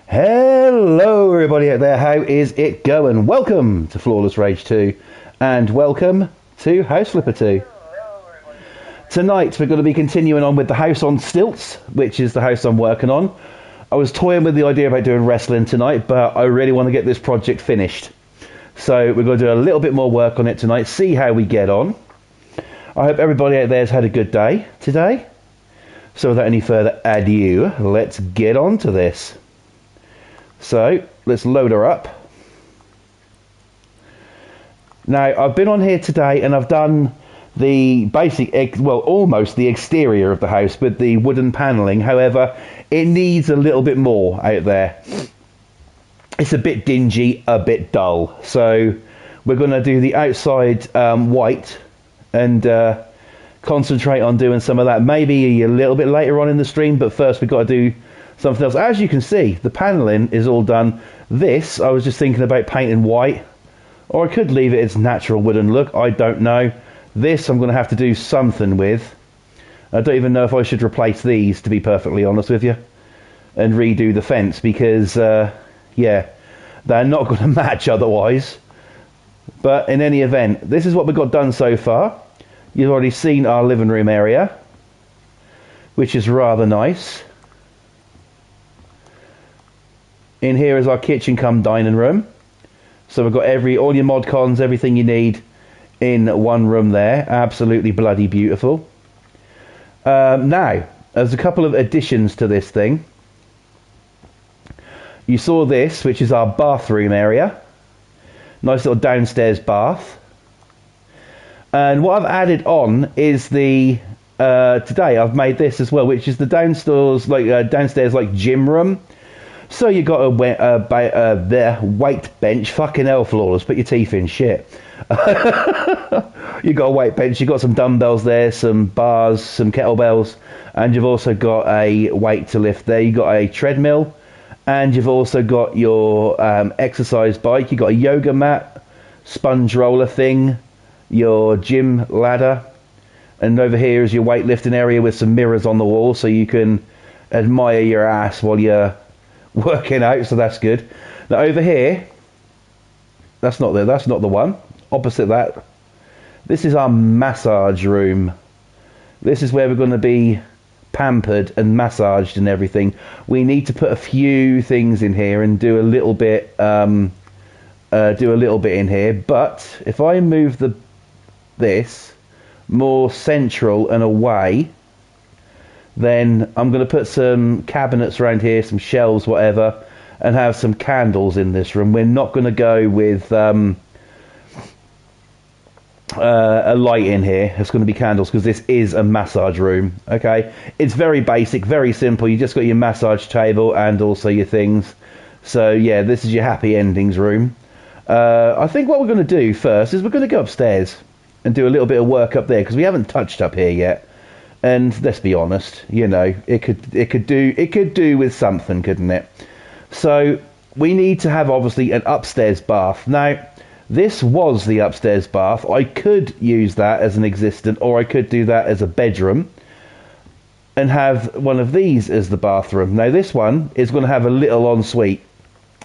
Hello everybody out there, how is it going? Welcome to Flawless Rage 2 and welcome to House Flipper 2. Tonight we're going to be continuing on with the House on Stilts, which is the house I'm working on. I was toying with the idea about doing wrestling tonight, but I really want to get this project finished. So we're going to do a little bit more work on it tonight, see how we get on. I hope everybody out there has had a good day today. So without any further ado, let's get on to this. So let's load her up. Now I've been on here today and I've done the basic, well, almost the exterior of the house with the wooden panelling. However, it needs a little bit more out there. It's a bit dingy, a bit dull. So we're going to do the outside white and concentrate on doing some of that. Maybe a little bit later on in the stream, but first we've got to do something else. As you can see, the panelling is all done. This, I was just thinking about painting white, or I could leave it its natural wooden look. I don't know. This I'm going to have to do something with. I don't even know if I should replace these, to be perfectly honest with you, and redo the fence because, yeah, they're not going to match otherwise. But in any event, this is what we've got done so far. You've already seen our living room area, which is rather nice. In here is our kitchen come dining room. So we've got all your mod cons, everything you need in one room there. Absolutely bloody beautiful. Now, there's a couple of additions to this thing. You saw this, which is our bathroom area. Nice little downstairs bath. And what I've added on is the today I've made this as well, which is the downstairs like gym room. So you got a weight bench. Fucking hell, Flawless, put your teeth in, shit. You got a weight bench, you got some dumbbells there, some bars, some kettlebells, and you've also got a weight to lift there. You got a treadmill, and you've also got your exercise bike. You got a yoga mat, sponge roller thing, your gym ladder, and over here is your weightlifting area with some mirrors on the wall so you can admire your ass while you're working out, so that's good. Now over here, that's not the one. Opposite that, this is our massage room. This is where we're going to be pampered and massaged and everything. We need to put a few things in here and do a little bit in here. But if I move this more central and away, then I'm going to put some cabinets around here, some shelves, whatever, and have some candles in this room. We're not going to go with a light in here. It's going to be candles because this is a massage room. Okay, it's very basic, very simple. You just got your massage table and also your things. So yeah, this is your happy endings room. I think what we're going to do first is we're going to go upstairs and do a little bit of work up there because we haven't touched up here yet. And let's be honest, you know, it could do with something, couldn't it? So we need to have obviously an upstairs bath. Now, this was the upstairs bath. I could use that as an existent, or I could do that as a bedroom and have one of these as the bathroom. Now, this one is going to have a little ensuite,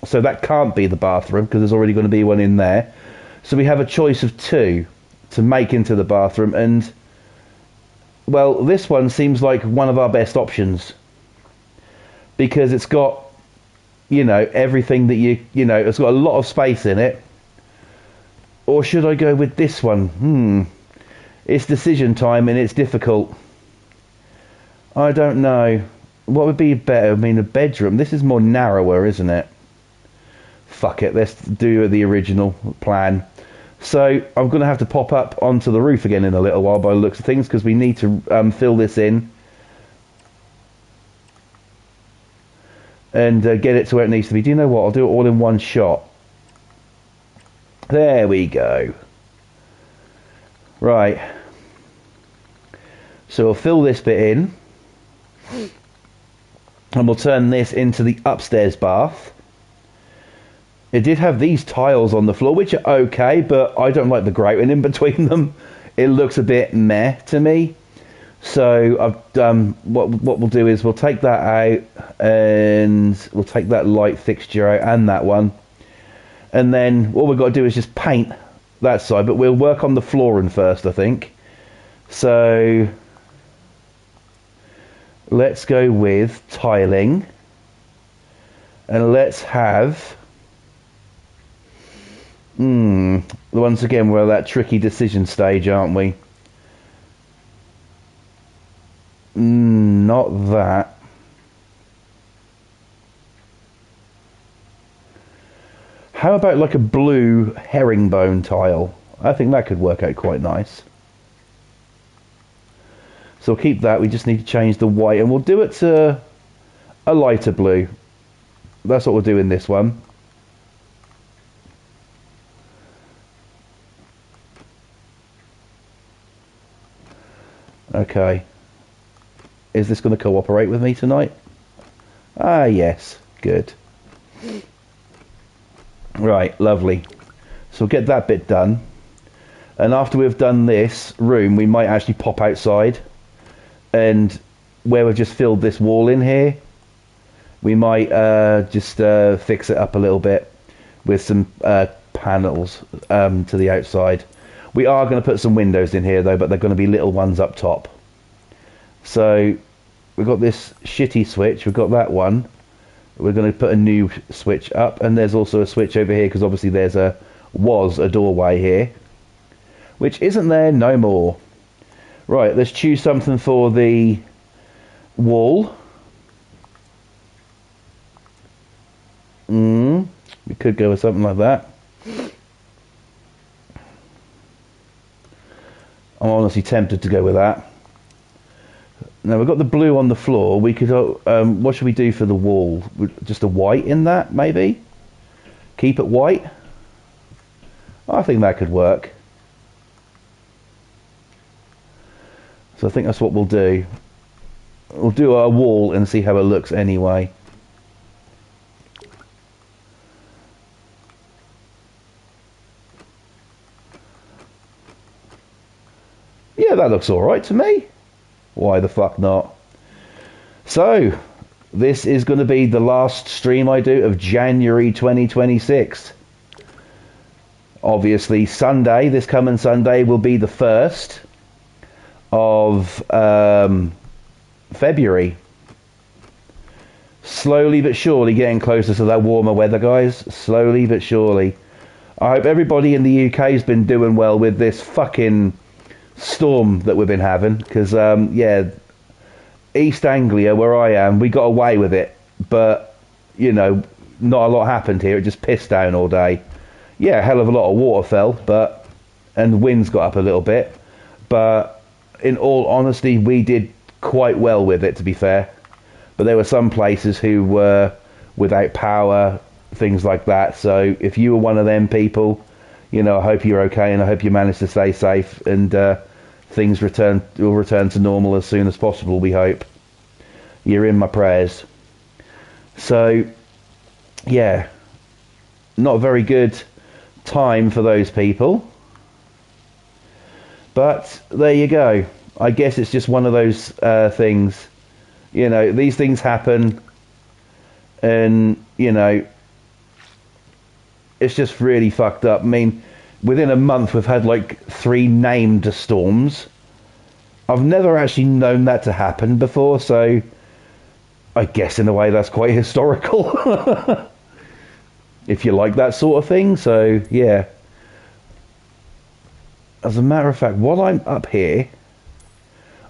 so that can't be the bathroom because there's already going to be one in there. So we have a choice of two to make into the bathroom, and well, this one seems like one of our best options because it's got, you know, everything that you know, it's got a lot of space in it. Or should I go with this one? It's decision time and it's difficult. I don't know. What would be better? I mean, a bedroom. This is more narrower, isn't it? Fuck it, let's do the original plan. So I'm going to have to pop up onto the roof again in a little while by the looks of things because we need to fill this in and get it to where it needs to be. Do you know what? I'll do it all in one shot. There we go. Right. So we'll fill this bit in and we'll turn this into the upstairs bath. It did have these tiles on the floor, which are okay, but I don't like the grouting in between them. It looks a bit meh to me. So I've what we'll do is we'll take that out, and we'll take that light fixture out and that one, and then all we've got to do is just paint that side. But we'll work on the flooring first, I think. So let's go with tiling, and let's have once again we're at that tricky decision stage, aren't we? Not that. How about like a blue herringbone tile? I think that could work out quite nice. So we'll keep that. We just need to change the white, and we'll do it to a lighter blue. That's what we'll do in this one. Okay. Is this going to cooperate with me tonight? Ah, yes. Good. Right, lovely. So we'll get that bit done. And after we've done this room, we might actually pop outside. And where we've just filled this wall in here, we might just fix it up a little bit with some panels to the outside. We are going to put some windows in here though, but they're going to be little ones up top. So we've got this shitty switch, we've got that one. We're going to put a new switch up, and there's also a switch over here because obviously was a doorway here, which isn't there no more. Right, let's choose something for the wall. We could go with something like that. I'm honestly tempted to go with that. Now we've got the blue on the floor. We could, what should we do for the wall? Just a white in that, maybe? Keep it white? I think that could work. So I think that's what we'll do. We'll do our wall and see how it looks anyway. Yeah, that looks alright to me. Why the fuck not? So, this is going to be the last stream I do of January 2026. Obviously, Sunday, this coming Sunday, will be the 1st of February. Slowly but surely getting closer to that warmer weather, guys. Slowly but surely. I hope everybody in the UK has been doing well with this fucking storm that we've been having, because yeah, East Anglia where I am, we got away with it, but you know, not a lot happened here. It just pissed down all day. Yeah, a hell of a lot of water fell, but and the winds got up a little bit, but in all honesty we did quite well with it, to be fair. But there were some places who were without power, things like that. So if you were one of them people, you know, I hope you're okay, and I hope you manage to stay safe, and things will return to normal as soon as possible, we hope. You're in my prayers. So, yeah, not a very good time for those people. But there you go. I guess it's just one of those things. You know, these things happen, and, you know, it's just really fucked up. I mean, within a month we've had like 3 named storms. I've never actually known that to happen before, so I guess in a way that's quite historical. If you like that sort of thing. So yeah, as a matter of fact, while I'm up here,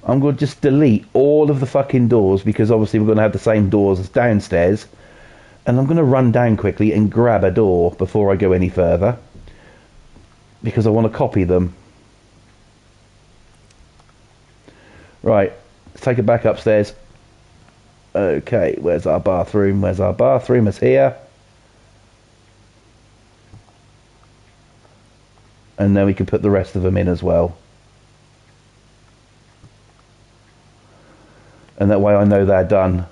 I'm going to just delete all of the fucking doors, because obviously we're going to have the same doors as downstairs, and I'm going to run down quickly and grab a door before I go any further, because I want to copy them. Right, let's take it back upstairs. Okay, where's our bathroom? Where's our bathroom? It's here. And then we can put the rest of them in as well. And that way I know they're done.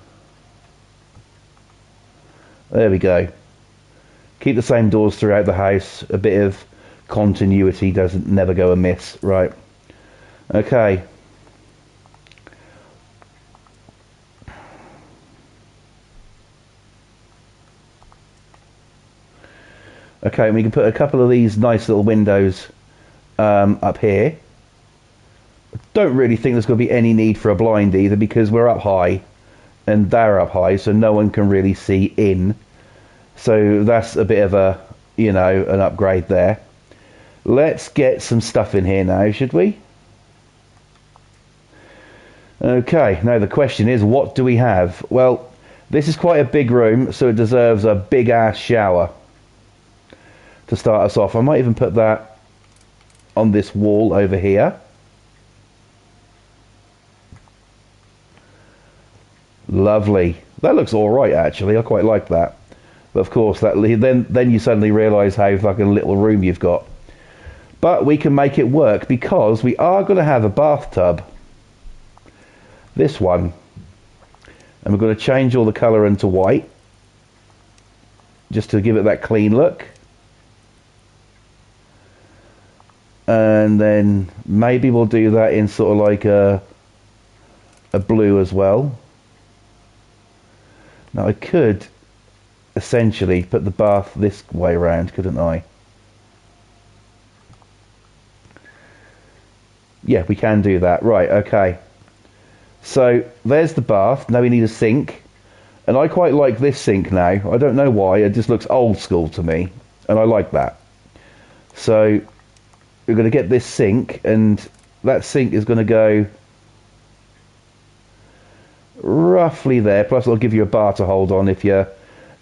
There we go. Keep the same doors throughout the house. A bit of continuity never go amiss. Right. Okay. Okay, and we can put a couple of these nice little windows up here. Don't really think there's going to be any need for a blind either, because we're up high and they're up high, so no one can really see in. So that's a bit of a, you know, an upgrade there. Let's get some stuff in here now, should we? Okay, now the question is, what do we have? Well, this is quite a big room, so it deserves a big ass shower to start us off. I might even put that on this wall over here. Lovely. That looks alright actually, I quite like that. But of course, that then you suddenly realise how fucking little room you've got. But we can make it work, because we are going to have a bathtub. This one. And we're going to change all the colour into white, just to give it that clean look. And then maybe we'll do that in sort of like a blue as well. Now I could essentially put the bath this way around, couldn't I? Yeah, we can do that. Right, okay. So there's the bath. Now we need a sink. And I quite like this sink now. I don't know why. It just looks old school to me. And I like that. So we're going to get this sink. And that sink is going to go roughly there. Plus it'll give you a bar to hold on if you're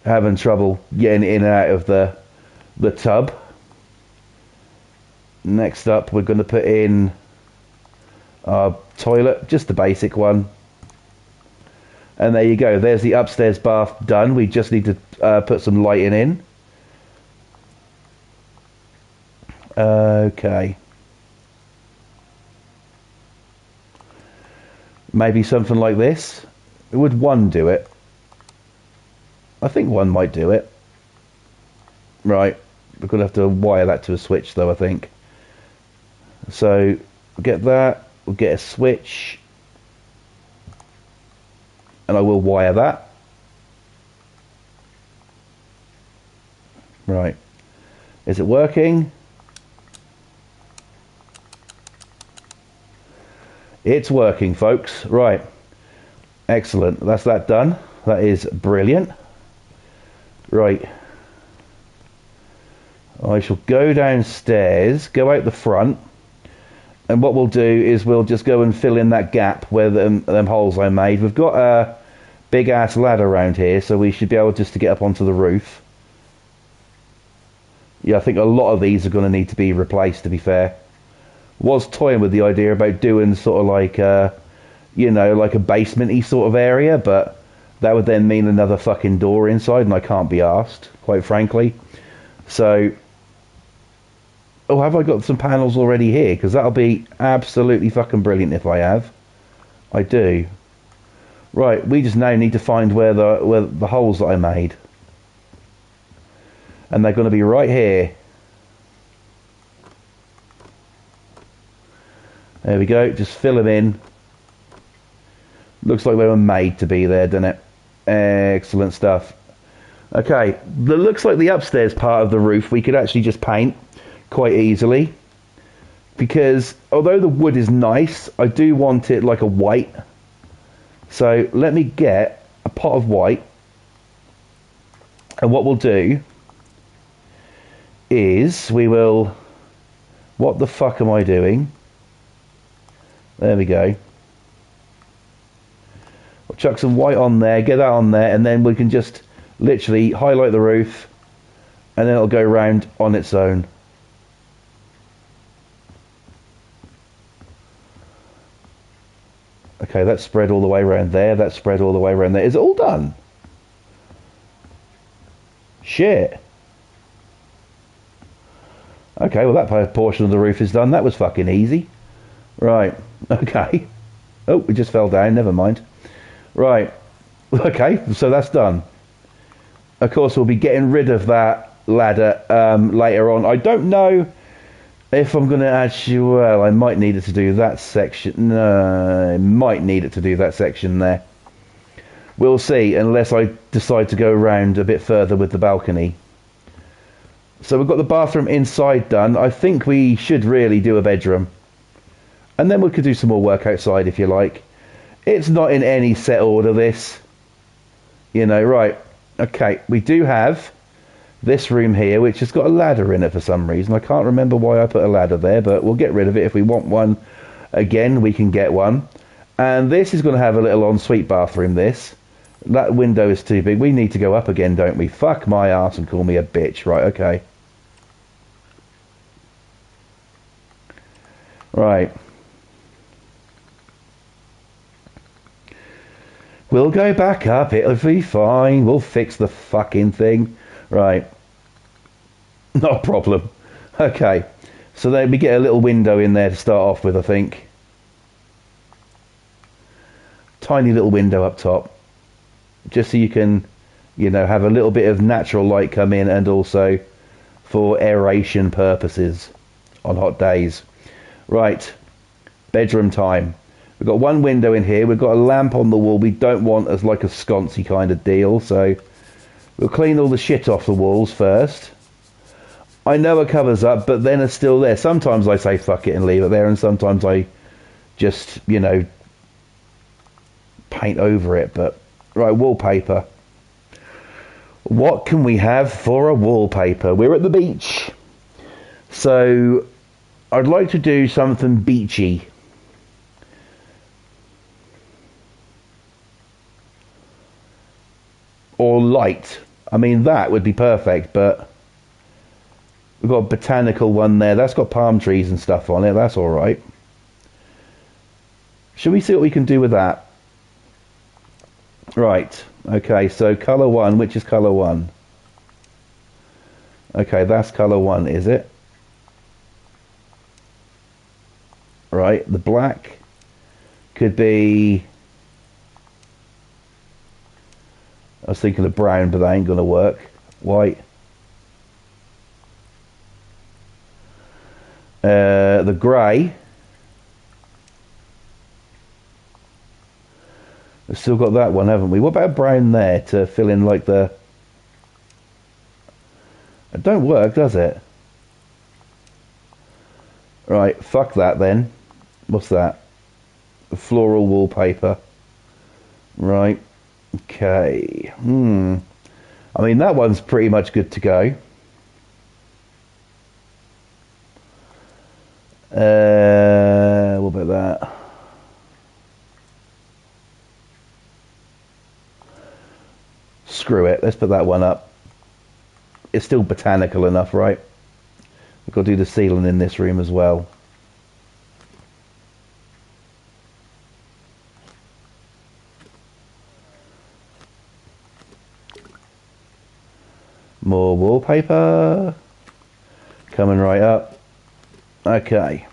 having trouble getting in and out of the tub. Next up, we're going to put in our toilet, just the basic one. And there you go, there's the upstairs bath done. We just need to put some lighting in. Okay. Maybe something like this. Would one do it? I think one might do it. Right, we're going to have to wire that to a switch though, I think. So, we'll get that. We'll get a switch, and I will wire that. Right. Is it working? It's working, folks. Right. Excellent. That's that done. That is brilliant. Right. I shall go downstairs, go out the front. And what we'll do is we'll just go and fill in that gap where them holes I made. We've got a big ass ladder around here, so we should be able just to get up onto the roof. Yeah, I think a lot of these are going to need to be replaced, to be fair. Was toying with the idea about doing sort of like, you know, like a basement-y sort of area, but that would then mean another fucking door inside, and I can't be arsed, quite frankly. So... oh, have I got some panels already here? Because that'll be absolutely fucking brilliant if I have. I do. Right, we just now need to find where the holes that I made. And they're going to be right here. There we go, just fill them in. Looks like they were made to be there, doesn't it? Excellent stuff. Okay, it looks like the upstairs part of the roof we could actually just paint quite easily, because although the wood is nice, I do want it like a white. So let me get a pot of white, and what we'll do is we will... what the fuck am I doing? There we go. I'll chuck some white on there, get that on there, and then we can just literally highlight the roof, and then it'll go round on its own. Okay, that's spread all the way around there. That's spread all the way around there. Is it all done? Shit. Okay, well that portion of the roof is done. That was fucking easy. Right. Okay. Oh, it just fell down. Never mind. Right. Okay, so that's done. Of course, we'll be getting rid of that ladder later on. I don't know if I'm going to actually... well, I might need it to do that section. No, I might need it to do that section there. We'll see, unless I decide to go around a bit further with the balcony. So we've got the bathroom inside done. I think we should really do a bedroom. And then we could do some more work outside if you like. It's not in any set order, this. You know, right. Okay, we do have this room here, which has got a ladder in it for some reason. I can't remember why I put a ladder there, but we'll get rid of it. If we want one again, we can get one. And this is going to have a little ensuite bathroom, this. That window is too big. We need to go up again, don't we? Fuck my ass and call me a bitch. Right, okay. Right. We'll go back up. It'll be fine. We'll fix the fucking thing. Right. Not a problem. Okay. So then we get a little window in there to start off with, I think. Tiny little window up top. Just so you can, you know, have a little bit of natural light come in, and also for aeration purposes on hot days. Right. Bedroom time. We've got one window in here. We've got a lamp on the wall. We don't want as like a sconcy kind of deal. So we'll clean all the shit off the walls first. I know it covers up, but then it's still there. Sometimes I say fuck it and leave it there. And sometimes I just, you know, paint over it. But right, wallpaper. What can we have for a wallpaper? We're at the beach. So I'd like to do something beachy. Or light. I mean, that would be perfect, but we've got a botanical one there. That's got palm trees and stuff on it. That's all right. Should we see what we can do with that? Right. Okay, so colour one. Which is colour one? Okay, that's colour one, is it? Right, the black could be... I was thinking of brown, but that ain't gonna work. White. The grey. We've still got that one, haven't we? What about brown there to fill in like the... It don't work, does it? Right, fuck that then. What's that? Floral wallpaper. Right. Okay. I mean, that one's pretty much good to go. What about that? Screw it. Let's put that one up. It's still botanical enough, right? We've got to do the ceiling in this room as well. More wallpaper. Coming right up. Okay.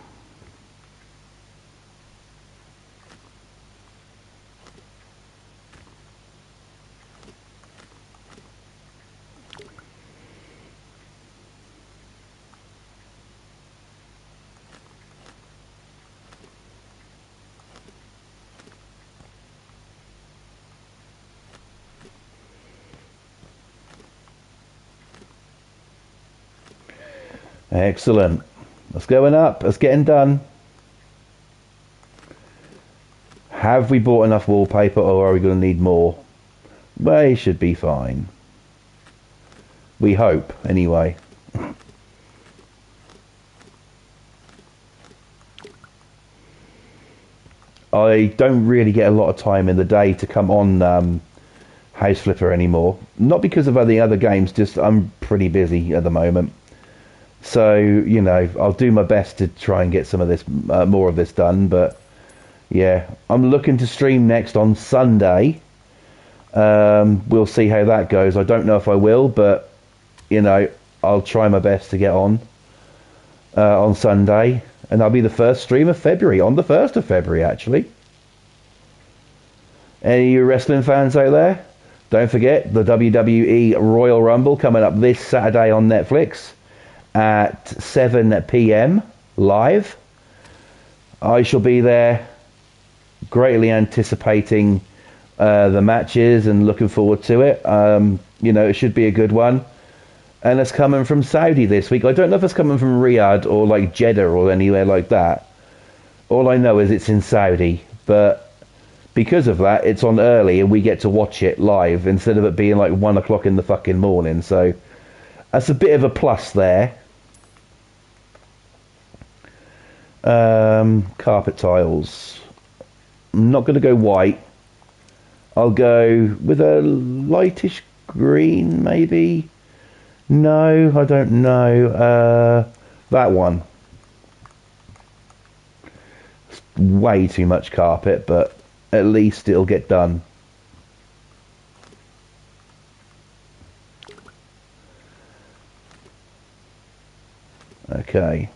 Excellent. That's going up. That's getting done. Have we bought enough wallpaper, or are we going to need more? We should be fine. We hope, anyway. I don't really get a lot of time in the day to come on House Flipper anymore. Not because of any other games, just I'm pretty busy at the moment. So, you know, I'll do my best to try and get some of this, more of this done. But, yeah, I'm looking to stream next on Sunday. We'll see how that goes. I don't know if I will, but, you know, I'll try my best to get on Sunday. And that'll be the first stream of February, on the 1st of February, actually. Any of you wrestling fans out there? Don't forget the WWE Royal Rumble coming up this Saturday on Netflix at 7 p.m. live. I shall be there, greatly anticipating the matches and looking forward to it. You know, it should be a good one. and it's coming from Saudi this week. I don't know if it's coming from Riyadh or like Jeddah or anywhere like that. All I know is it's in Saudi, but because of that, it's on early and we get to watch it live instead of it being like 1 o'clock in the fucking morning. So that's a bit of a plus there. Carpet tiles. I'm not going to go white. I'll go with a lightish green, maybe. No, I don't know. That one. It's way too much carpet, but at least it'll get done. Okay.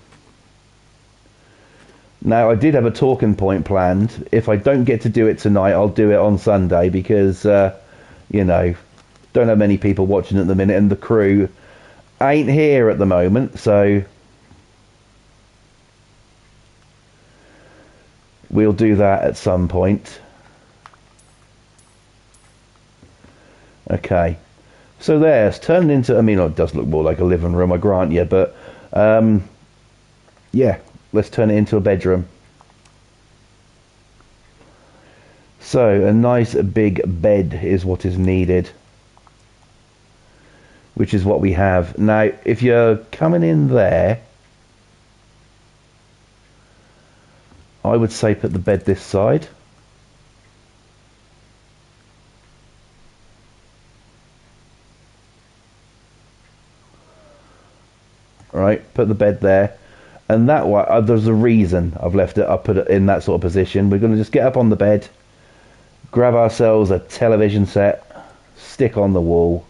Now, I did have a talking point planned. If I don't get to do it tonight, I'll do it on Sunday because, you know, don't have many people watching at the minute and the crew ain't here at the moment, so we'll do that at some point. Okay. So there's turned into, I mean, it does look more like a living room, I grant you, but, yeah. Let's turn it into a bedroom. So, a nice big bed is what is needed. Which is what we have. Now, if you're coming in there, I would say put the bed this side. Right, put the bed there. And that way, there's a reason I've left it. I put it in that sort of position. We're going to just get up on the bed, grab ourselves a television set, stick on the wall,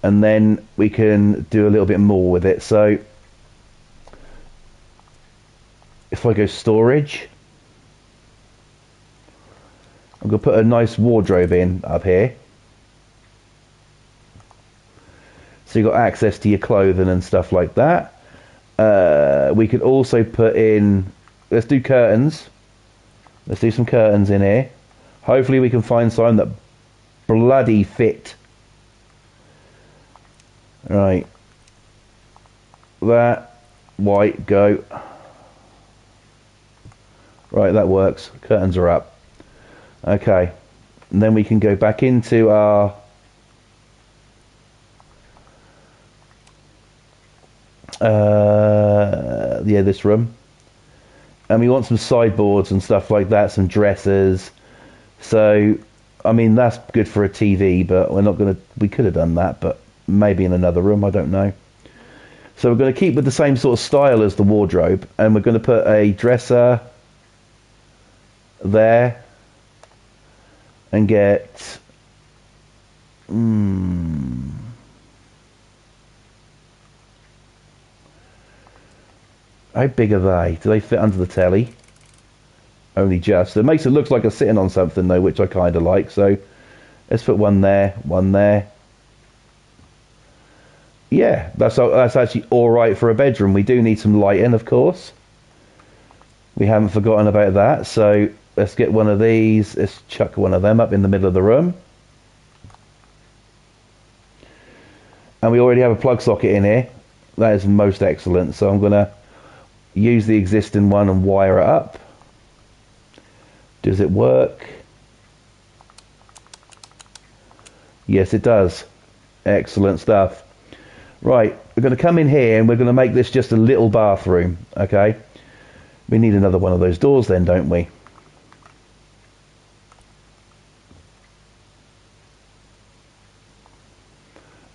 and then we can do a little bit more with it. So, if I go storage, I'm going to put a nice wardrobe in up here. So you've got access to your clothing and stuff like that. We could also put in... Let's do curtains. Let's do some curtains in here. Hopefully we can find some that bloody fit. Right. That. White. Go. Right, that works. Curtains are up. Okay. And then we can go back into our... yeah, this room, and we want some sideboards and stuff like that, some dressers. So I mean, that's good for a TV, but we could have done that, but maybe in another room, I don't know. So we're going to keep with the same sort of style as the wardrobe, and we're going to put a dresser there and get how big are they? Do they fit under the telly? Only just. It makes it look like I'm sitting on something though, which I kind of like. So let's put one there, one there. Yeah, that's actually all right for a bedroom. We do need some lighting, of course. We haven't forgotten about that. So let's get one of these. Let's chuck one of them up in the middle of the room. And we already have a plug socket in here. That is most excellent. So I'm going to use the existing one and wire it up. Does it work? Yes, it does. Excellent stuff. Right, we're going to come in here and we're going to make this just a little bathroom, okay? We need another one of those doors then, don't we?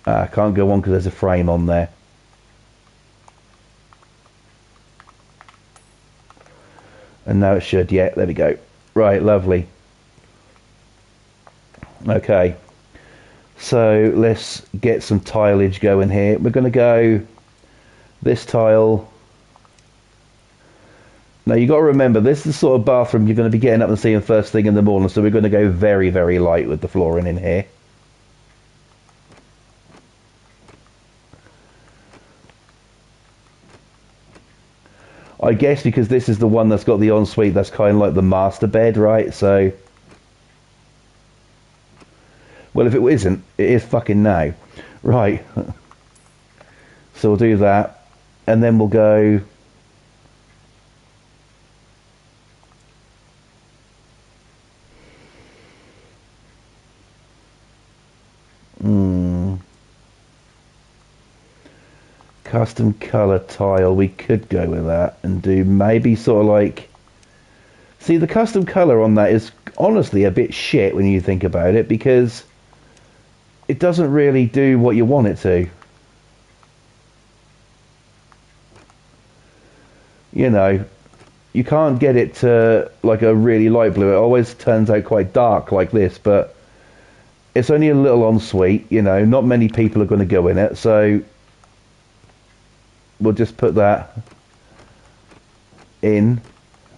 I can't go on because there's a frame on there. And now it should, yeah, there we go. Right, lovely. Okay. So let's get some tileage going here. We're going to go this tile. Now you got to remember, this is the sort of bathroom you're going to be getting up and seeing first thing in the morning, so we're going to go very, very light with the flooring in here. I guess because this is the one that's got the ensuite, that's kind of like the master bed, right? So Well, if it isn't, it is fucking now. Right. So we'll do that. And then we'll go... Custom colour tile. We could go with that and do maybe sort of like... See, the custom colour on that is honestly a bit shit when you think about it, because it doesn't really do what you want it to. You know, you can't get it to like a really light blue. It always turns out quite dark like this, but it's only a little ensuite, you know, not many people are going to go in it, so we'll just put that in.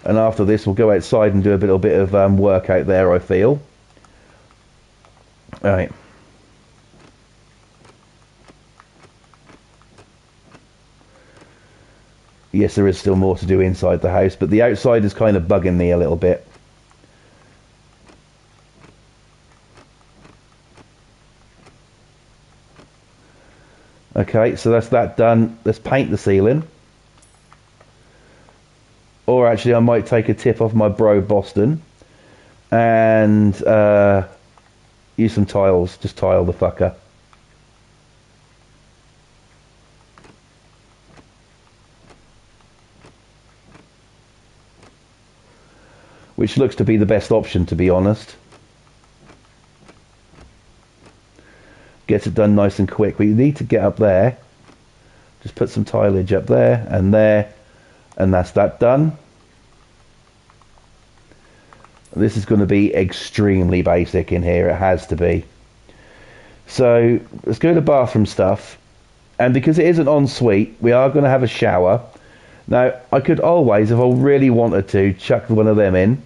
And after this, we'll go outside and do a little bit of work out there, I feel. All right. Yes, there is still more to do inside the house, but the outside is kind of bugging me a little bit. Okay, so that's that done. Let's paint the ceiling. Or actually, I might take a tip off my bro Boston and use some tiles. Just tile the fucker. Which looks to be the best option, to be honest. Gets it done nice and quick. We need to get up there. Just put some tileage up there, and that's that done. This is going to be extremely basic in here. It has to be. So let's go to bathroom stuff. And because it is an ensuite, we are going to have a shower. Now, I could always, if I really wanted to, chuck one of them in,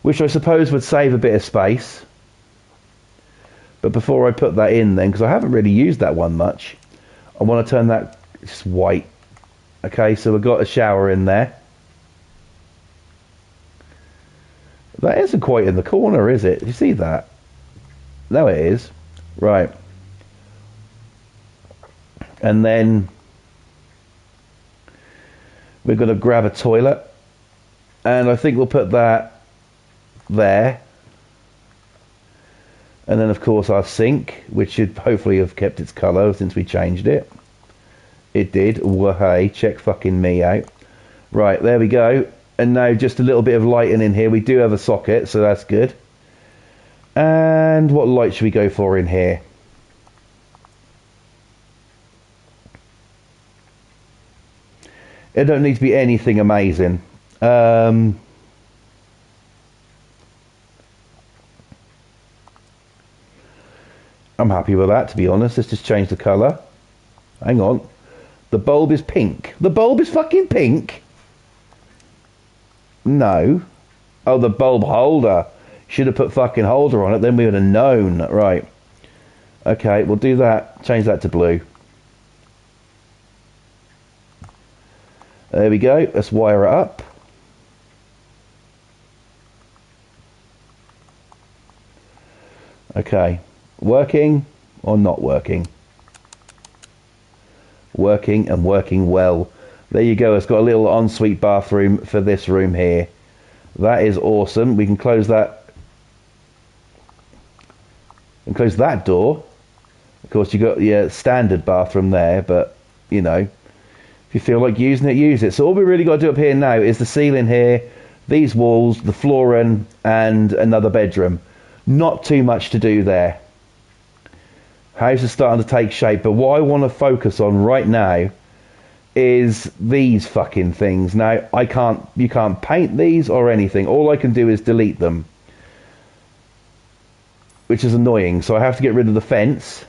which I suppose would save a bit of space. But before I put that in then, because I haven't really used that one much, I want to turn that just white. Okay, so we've got a shower in there. That isn't quite in the corner, is it? Did you see that? No, it is. Right. And then we're going to grab a toilet. And I think we'll put that there. And then, of course, our sink, which should hopefully have kept its colour since we changed it. It did. Wahey, check fucking me out. Right, there we go. And now just a little bit of lighting in here. We do have a socket, so that's good. And what light should we go for in here? It don't need to be anything amazing. I'm happy with that, to be honest. Let's just change the colour. Hang on. The bulb is pink. The bulb is fucking pink? No. Oh, the bulb holder. Should have put fucking holder on it, then we would have known. Right. Okay, we'll do that. Change that to blue. There we go. Let's wire it up. Okay. Working or not working? Working, and working well. There you go. It's got a little ensuite bathroom for this room here. That is awesome. We can close that. And close that door. Of course, you got your standard bathroom there, but you know, if you feel like using it, use it. So all we really got to do up here now is the ceiling here, these walls, the flooring, and another bedroom. Not too much to do there. House is starting to take shape, but what I want to focus on right now is these fucking things. Now, you can't paint these or anything. All I can do is delete them, which is annoying. So I have to get rid of the fence,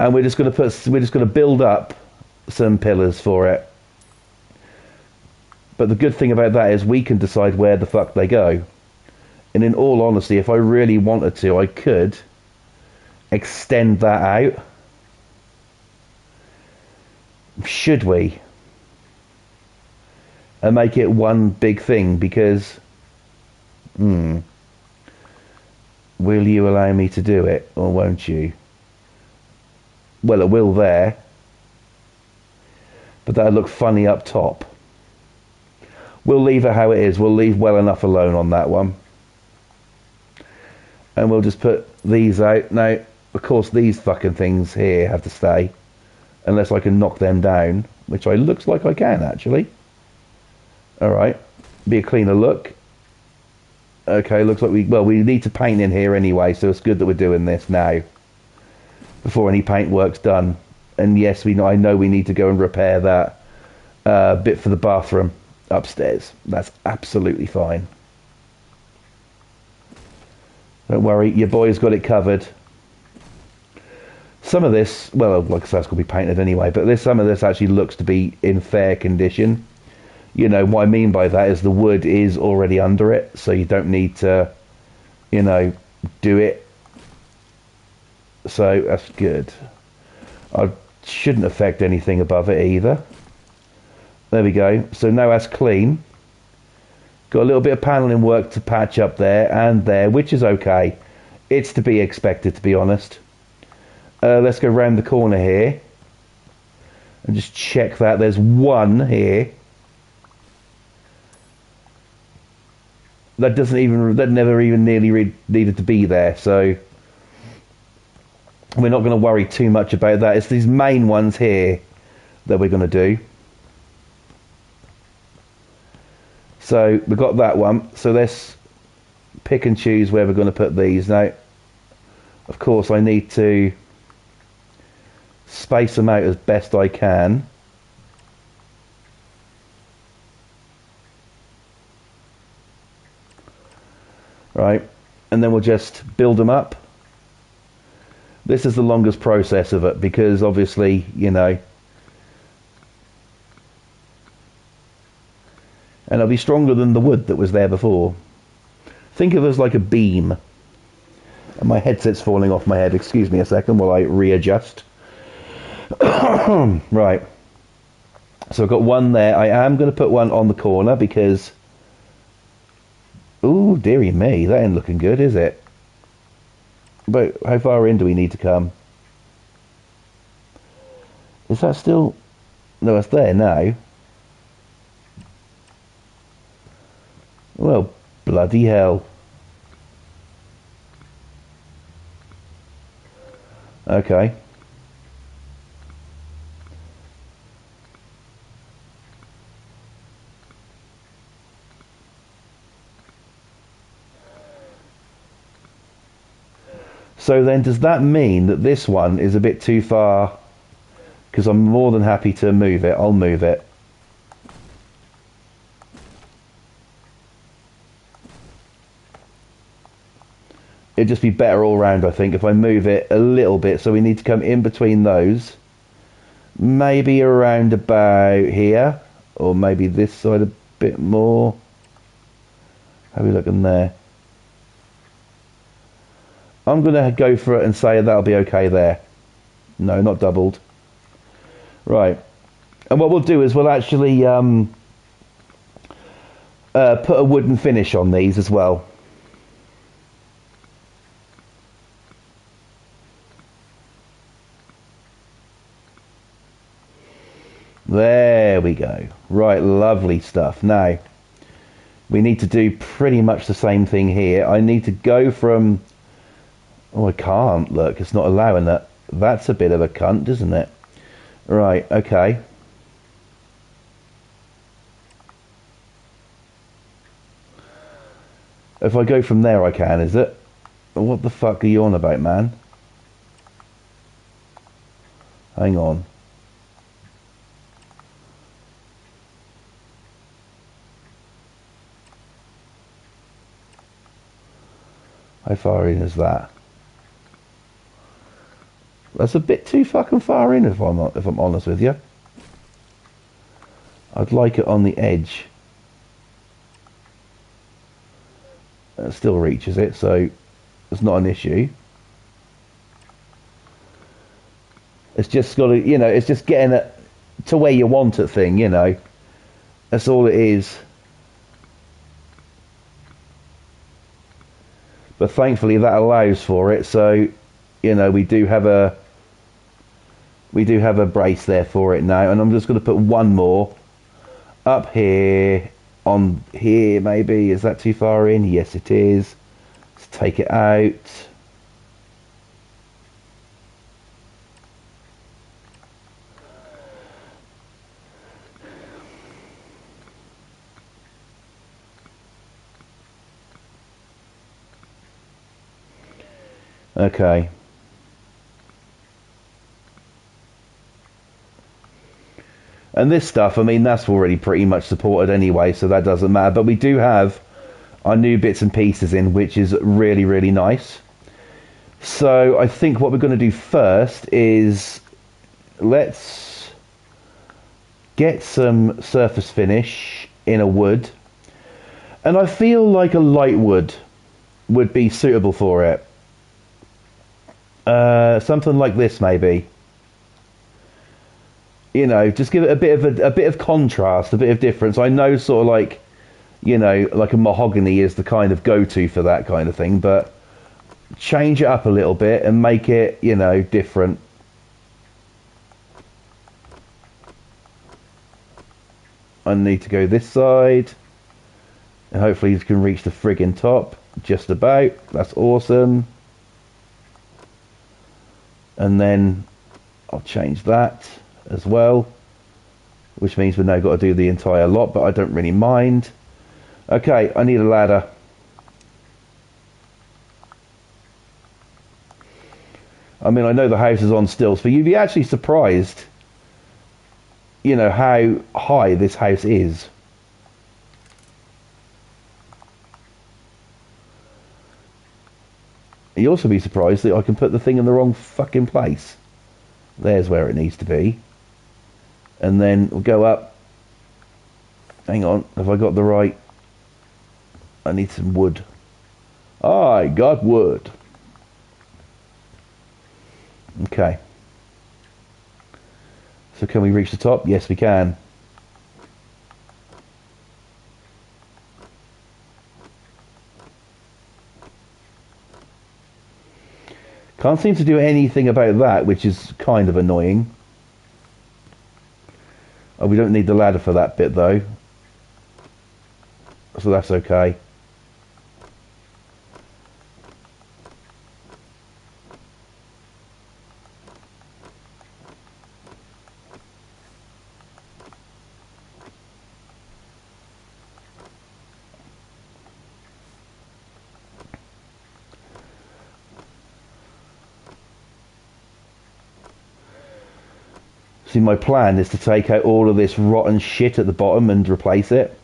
and we're just going to build up some pillars for it. But the good thing about that is we can decide where the fuck they go. And in all honesty, if I really wanted to, I could extend that out. Should we? And make it one big thing, because Will you allow me to do it, or won't you? Well, it will there. But that'll look funny up top. We'll leave it how it is. We'll leave well enough alone on that one. And we'll just put these out. Now, of course, these fucking things here have to stay. Unless I can knock them down. Which looks like I can, actually. Alright. Be a cleaner look. Okay, looks like we need to paint in here anyway, so it's good that we're doing this now. Before any paint work's done. And yes, I know we need to go and repair that bit for the bathroom upstairs. That's absolutely fine. Don't worry, your boy's got it covered. Some of this, well, like I said, it's going to be painted anyway, but some of this actually looks to be in fair condition. You know, what I mean by that is the wood is already under it, so you don't need to, you know, do it. So that's good. I shouldn't affect anything above it either. There we go. So now that's clean. Got a little bit of paneling work to patch up there and there, which is okay. It's to be expected, to be honest. Let's go round the corner here and just check that. There's one here that never even nearly needed to be there. So we're not going to worry too much about that. It's these main ones here that we're going to do. So we've got that one. So let's pick and choose where we're going to put these. Now, of course, I need to space them out as best I can. Right, and then we'll just build them up. This is the longest process of it because obviously, you know, and it'll be stronger than the wood that was there before. Think of it as like a beam. And my headset's falling off my head. Excuse me a second while I readjust. Right. So I've got one there. I am going to put one on the corner because... Ooh, dearie me. That ain't looking good, is it? But how far in do we need to come? Is that still... No, it's there now. Well, bloody hell. Okay. So then does that mean that this one is a bit too far? Because I'm more than happy to move it. I'll move it. It'd just be better all round, I think, if I move it a little bit. So we need to come in between those. Maybe around about here. Or maybe this side a bit more. How are we looking there? I'm going to go for it and say that'll be okay there. No, not doubled. Right. And what we'll do is we'll actually put a wooden finish on these as well. There we go. Right, lovely stuff. Now, we need to do pretty much the same thing here. I need to go from... Oh, I can't. Look, it's not allowing that. That's a bit of a cunt, isn't it? Right, okay. If I go from there, I can, is it? What the fuck are you on about, man? Hang on. How far in is that? That's a bit too fucking far in, if I'm honest with you. I'd like it on the edge. It still reaches it, so it's not an issue. It's just got to, you know, it's just getting it to where you want it thing, you know. That's all it is. but thankfully that allows for it. So, you know, we do have a brace there for it now, and I'm just going to put one more up here, on here maybe. Is that too far in? Yes, it is. Let's take it out. Okay. And this stuff, I mean, that's already pretty much supported anyway, so that doesn't matter. But we do have our new bits and pieces in, which is really, really nice. So I think what we're going to do first is let's get some surface finish in a wood. And I feel like a light wood would be suitable for it. Something like this, maybe. You know, just give it a bit of contrast, a bit of difference. I know, sort of like, you know, like a mahogany is the kind of go-to for that kind of thing, but change it up a little bit and make it, you know, different. I need to go this side, and hopefully you can reach the friggin' top. Just about. That's awesome. And then I'll change that as well, which means we've now got to do the entire lot, but I don't really mind. Okay, I need a ladder. I mean, I know the house is on stilts, but you'd be actually surprised, you know, how high this house is. You'll also be surprised that I can put the thing in the wrong fucking place. There's where it needs to be. And then we'll go up. Hang on, have I got the right? I need some wood. I got wood. Okay. So can we reach the top? Yes, we can. Can't seem to do anything about that, which is kind of annoying. Oh, we don't need the ladder for that bit, though. So that's okay. See, my plan is to take out all of this rotten shit at the bottom and replace it.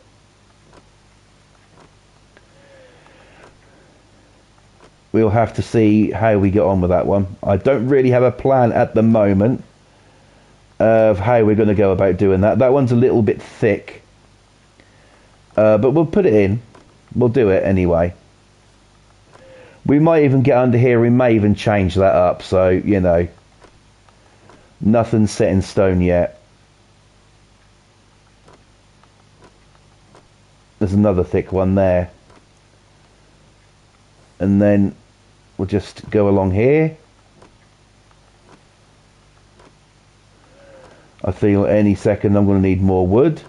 We'll have to see how we get on with that one. I don't really have a plan at the moment of how we're going to go about doing that. That one's a little bit thick. But we'll put it in. We'll do it anyway. We might even get under here. We may even change that up. So, you know, nothing's set in stone yet. There's another thick one there. And then we'll just go along here. I feel any second I'm going to need more wood.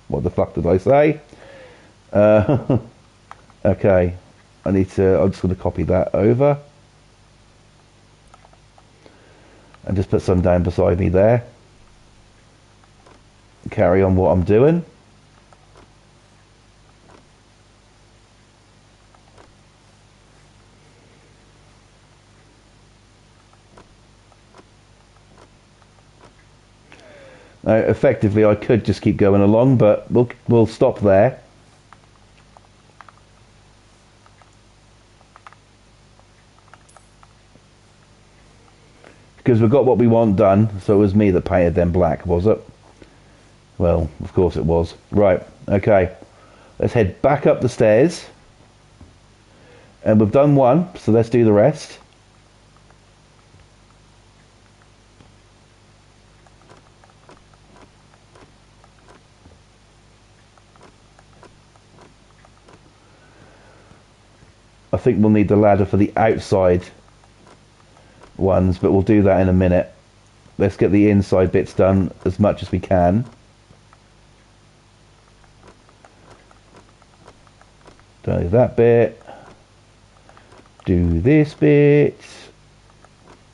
What the fuck did I say? Okay. I'm just going to copy that over. And just put some down beside me there. Carry on what I'm doing. Now, effectively, I could just keep going along, but we'll stop there. Because we've got what we want done, so it was me that painted them black, was it? Well, of course it was. Right, okay. Let's head back up the stairs. And we've done one, so let's do the rest. I think we'll need the ladder for the outside ones, but we'll do that in a minute. Let's get the inside bits done as much as we can. Do that bit. Do this bit.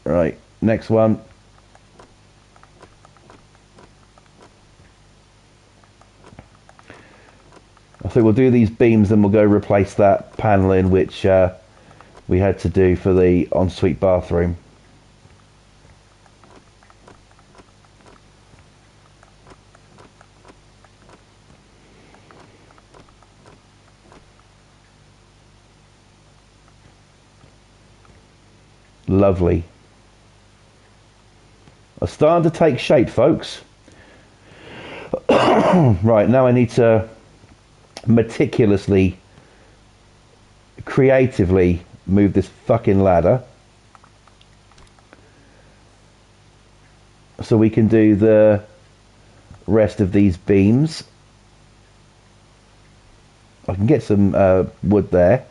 Right, next one. I think we'll do these beams, then we'll go replace that paneling which we had to do for the ensuite bathroom. Lovely. I'm starting to take shape, folks. Right, now I need to meticulously, creatively move this fucking ladder so we can do the rest of these beams. I can get some wood there,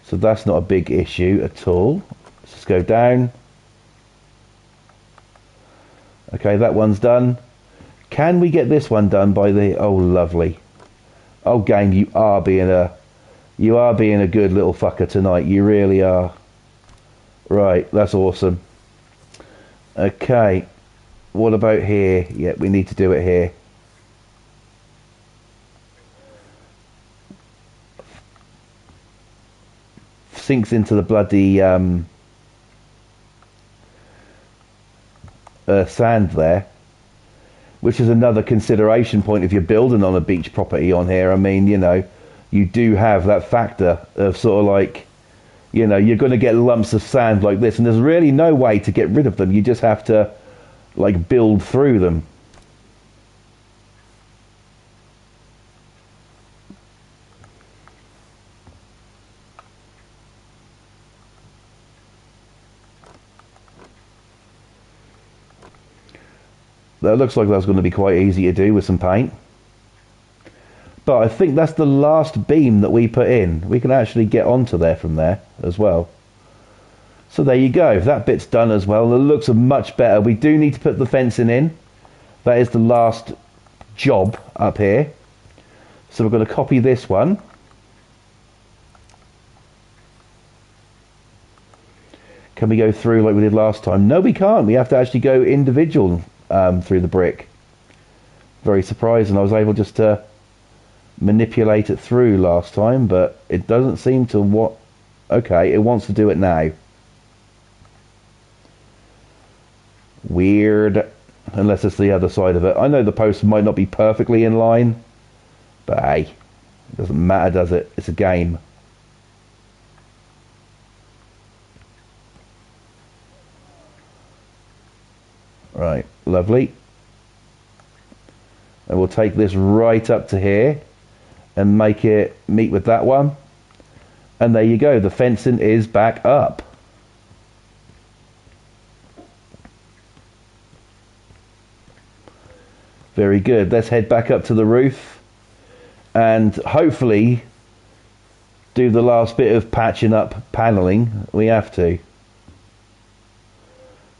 so that's not a big issue at all. Let's just go down. Okay, that one's done. Can we get this one done by the... Oh, lovely. Oh, game, you are being a good little fucker tonight. You really are. Right, that's awesome. Okay, what about here? Yeah, we need to do it here. Sinks into the bloody sand there, which is another consideration point if you're building on a beach property on here. I mean, you know, you do have that factor of sort of like, you know, you're going to get lumps of sand like this, and there's really no way to get rid of them. You just have to, like, build through them. That looks like that's going to be quite easy to do with some paint. But I think that's the last beam that we put in. We can actually get onto there from there as well. So there you go. That bit's done as well. It looks much better. We do need to put the fencing in. That is the last job up here. So we're going to copy this one. Can we go through like we did last time? No, we can't. We have to actually go individual through the brick. Very surprising. I was able just to manipulate it through last time, but it doesn't seem to what... Okay, it wants to do it now. Weird. Unless it's the other side of it. I know the post might not be perfectly in line, but hey, it doesn't matter, does it? It's a game. Right, lovely. And we'll take this right up to here and make it meet with that one. And there you go, the fencing is back up. Very good. Let's head back up to the roof and hopefully do the last bit of patching up paneling. We have to.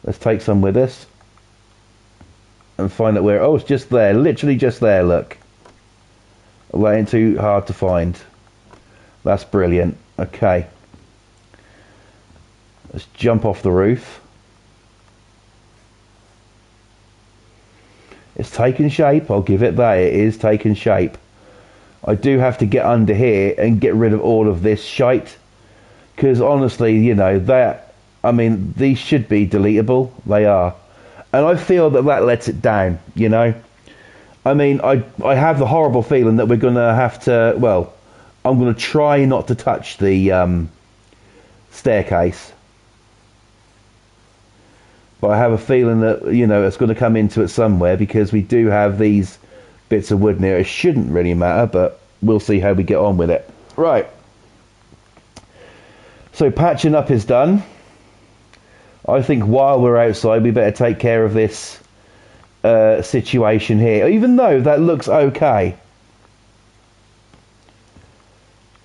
Let's take some with us and find out where... Oh, it's just there, literally just there, look. That ain't too hard to find. That's brilliant. Okay, let's jump off the roof. It's taken shape, I'll give it that. It is taking shape. I do have to get under here and get rid of all of this shite, because honestly, you know, that... I mean, these should be deletable. They are. And I feel that that lets it down, you know. I mean, I have the horrible feeling that we're going to have to... Well, I'm going to try not to touch the staircase. But I have a feeling that, you know, it's going to come into it somewhere, because we do have these bits of wood near. It shouldn't really matter, but we'll see how we get on with it. Right. So patching up is done. I think while we're outside, we better take care of this situation here, even though that looks okay.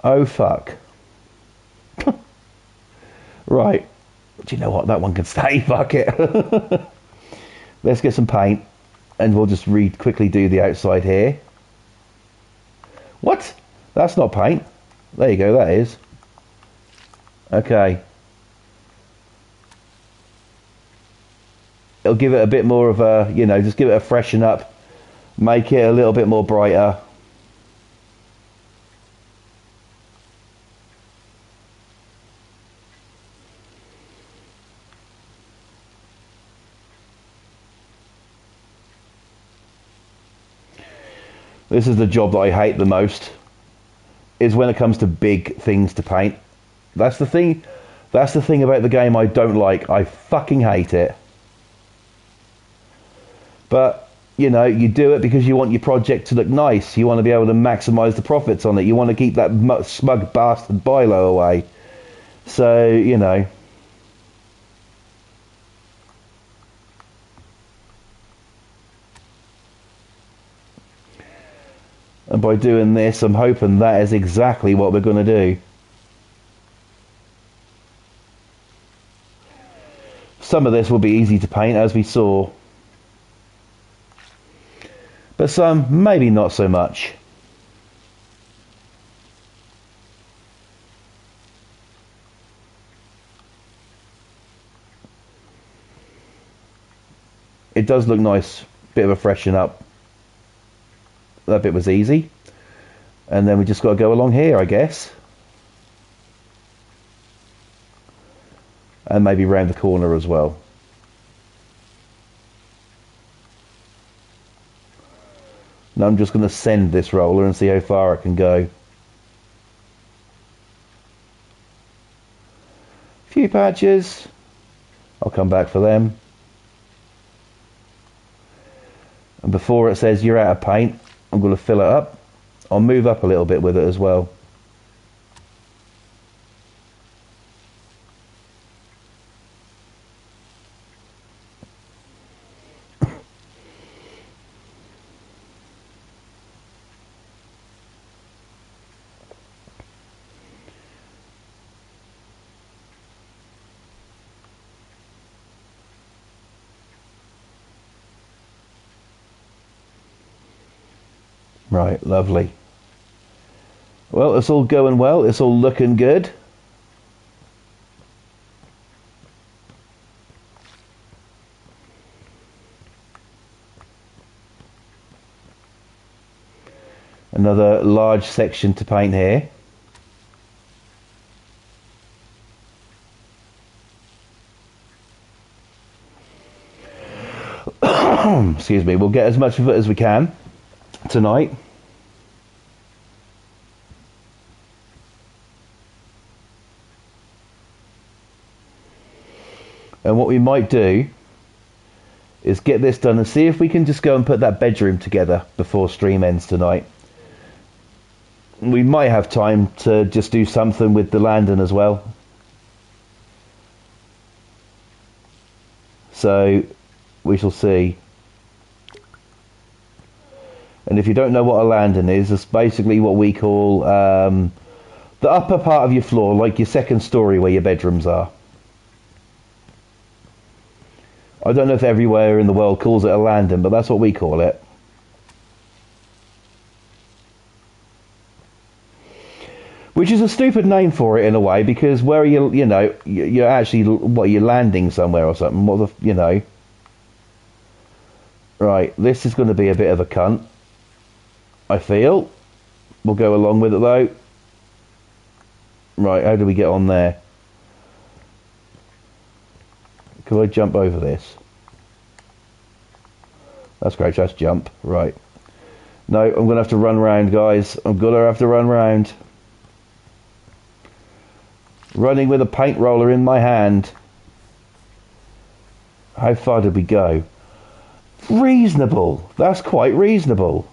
Oh fuck. Right. Do you know what? That one can stay. Fuck it. Let's get some paint, and we'll just quickly do the outside here. What? That's not paint. There you go, that is. Okay. It'll give it a bit more of a, you know, just give it a freshen up. Make it a little bit more brighter. This is the job that I hate the most, is when it comes to big things to paint. That's the thing about the game I don't like. I fucking hate it. But, you know, you do it because you want your project to look nice. You want to be able to maximise the profits on it. You want to keep that smug bastard Bilo away. So, you know. And by doing this, I'm hoping that is exactly what we're going to do. Some of this will be easy to paint, as we saw. But some, maybe not so much. It does look nice. Bit of a freshen up. That bit was easy. And then we just got to go along here, I guess. And maybe round the corner as well. Now I'm just going to send this roller and see how far it can go. Few patches. I'll come back for them. And before it says you're out of paint, I'm going to fill it up. I'll move up a little bit with it as well. Right, lovely. Well, it's all going well. It's all looking good. Another large section to paint here. Excuse me. We'll get as much of it as we can tonight. And what we might do is get this done and see if we can just go and put that bedroom together before stream ends tonight. We might have time to just do something with the landing as well. So we shall see. And if you don't know what a landing is, it's basically what we call the upper part of your floor, like your second story where your bedrooms are. I don't know if everywhere in the world calls it a landing, but that's what we call it. Which is a stupid name for it in a way, because where are you, you know, you're actually, what, you're landing somewhere or something, what the, you know. Right, this is going to be a bit of a cunt, I feel. We'll go along with it though. Right, how do we get on there? Could I jump over this? That's great, just jump. Right. No, I'm going to have to run round, guys. I'm going to have to run round. Running with a paint roller in my hand. How far did we go? Reasonable. That's quite reasonable.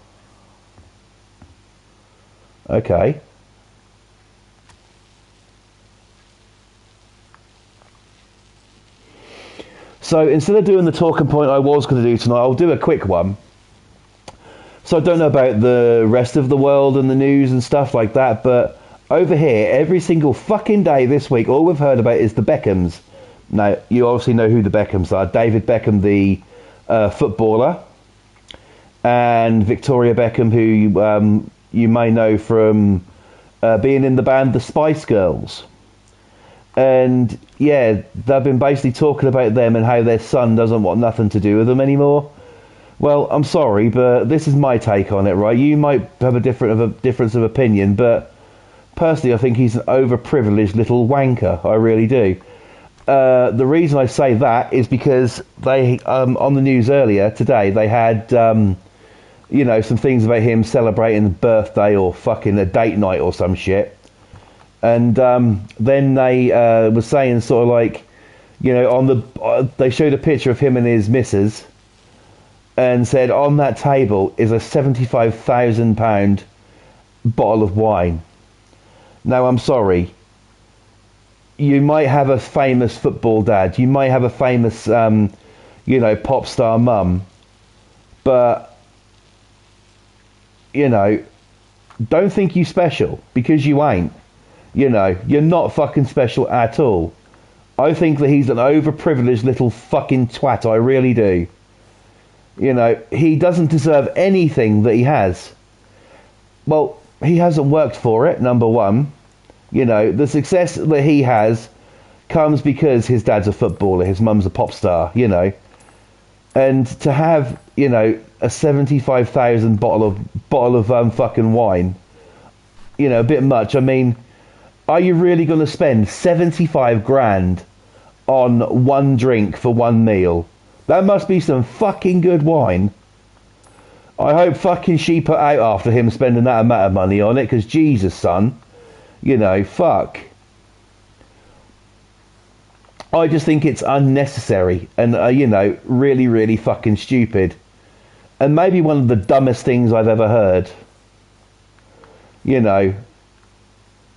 Okay. So instead of doing the talking point I was going to do tonight, I'll do a quick one. So I don't know about the rest of the world and the news and stuff like that, but Over here, every single fucking day this week, all we've heard about is the Beckhams. Now, you obviously know who the Beckhams are. David Beckham, the footballer, and Victoria Beckham, who you may know from being in the band The Spice Girls. And yeah, they've been basically talking about them and how their son doesn't want nothing to do with them anymore. Well, I'm sorry, but this is my take on it, right? You might have a difference of opinion, but personally, I think he's an overprivileged little wanker. I really do. The reason I say that is because they, on the news earlier today, they had, some things about him celebrating a birthday or fucking a date night or some shit. And then they were saying sort of like, they showed a picture of him and his missus and said on that table is a £75,000 bottle of wine. Now, I'm sorry. You might have a famous football dad. You might have a famous, pop star mum. But, don't think you special, because you ain't. You're not fucking special at all. I think that he's an overprivileged little fucking twat. I really do. He doesn't deserve anything that he has. Well, he hasn't worked for it, number one. The success that he has comes because his dad's a footballer, his mum's a pop star, And to have, a 75,000 bottle of fucking wine, a bit much. I mean, are you really going to spend 75 grand on one drink for one meal? That must be some fucking good wine. I hope fucking she put out after him spending that amount of money on it, because Jesus, son. Fuck. I just think it's unnecessary and, really, really fucking stupid. And maybe one of the dumbest things I've ever heard.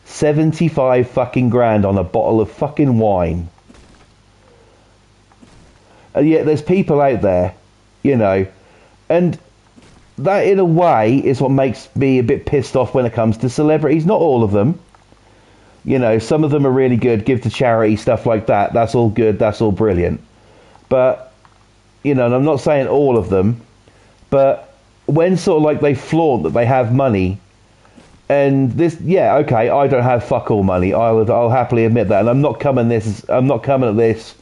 75 fucking grand on a bottle of fucking wine. And yet there's people out there, and that in a way is what makes me a bit pissed off when it comes to celebrities. Not all of them. Some of them are really good, give to charity, stuff like that. That's all good, that's all brilliant. But, and I'm not saying all of them, but when sort of like they flaunt that they have money, and this, yeah, okay, I don't have fuck all money. I'll happily admit that, and I'm not coming at this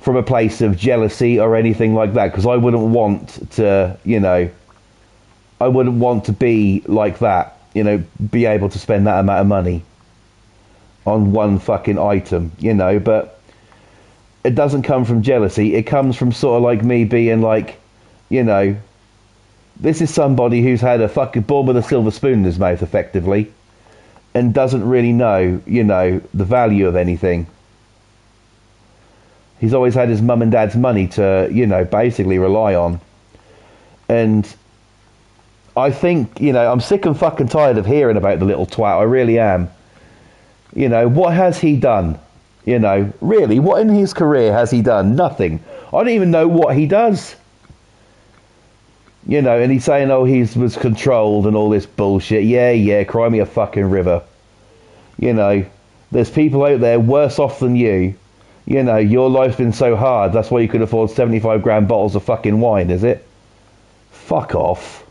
from a place of jealousy or anything like that, because I wouldn't want to, I wouldn't want to be like that, be able to spend that amount of money on one fucking item, but it doesn't come from jealousy. It comes from sort of like me being like, this is somebody who's had a fucking born with a silver spoon in his mouth, effectively, and doesn't really know, the value of anything. He's always had his mum and dad's money to, basically rely on. And I think, I'm sick and fucking tired of hearing about the little twat. I really am. What has he done? Really, what in his career has he done? Nothing. I don't even know what he does. And he's saying, oh, he was controlled and all this bullshit. Yeah, cry me a fucking river. There's people out there worse off than you. Your life's been so hard, that's why you could afford 75 grand bottles of fucking wine, is it? Fuck off.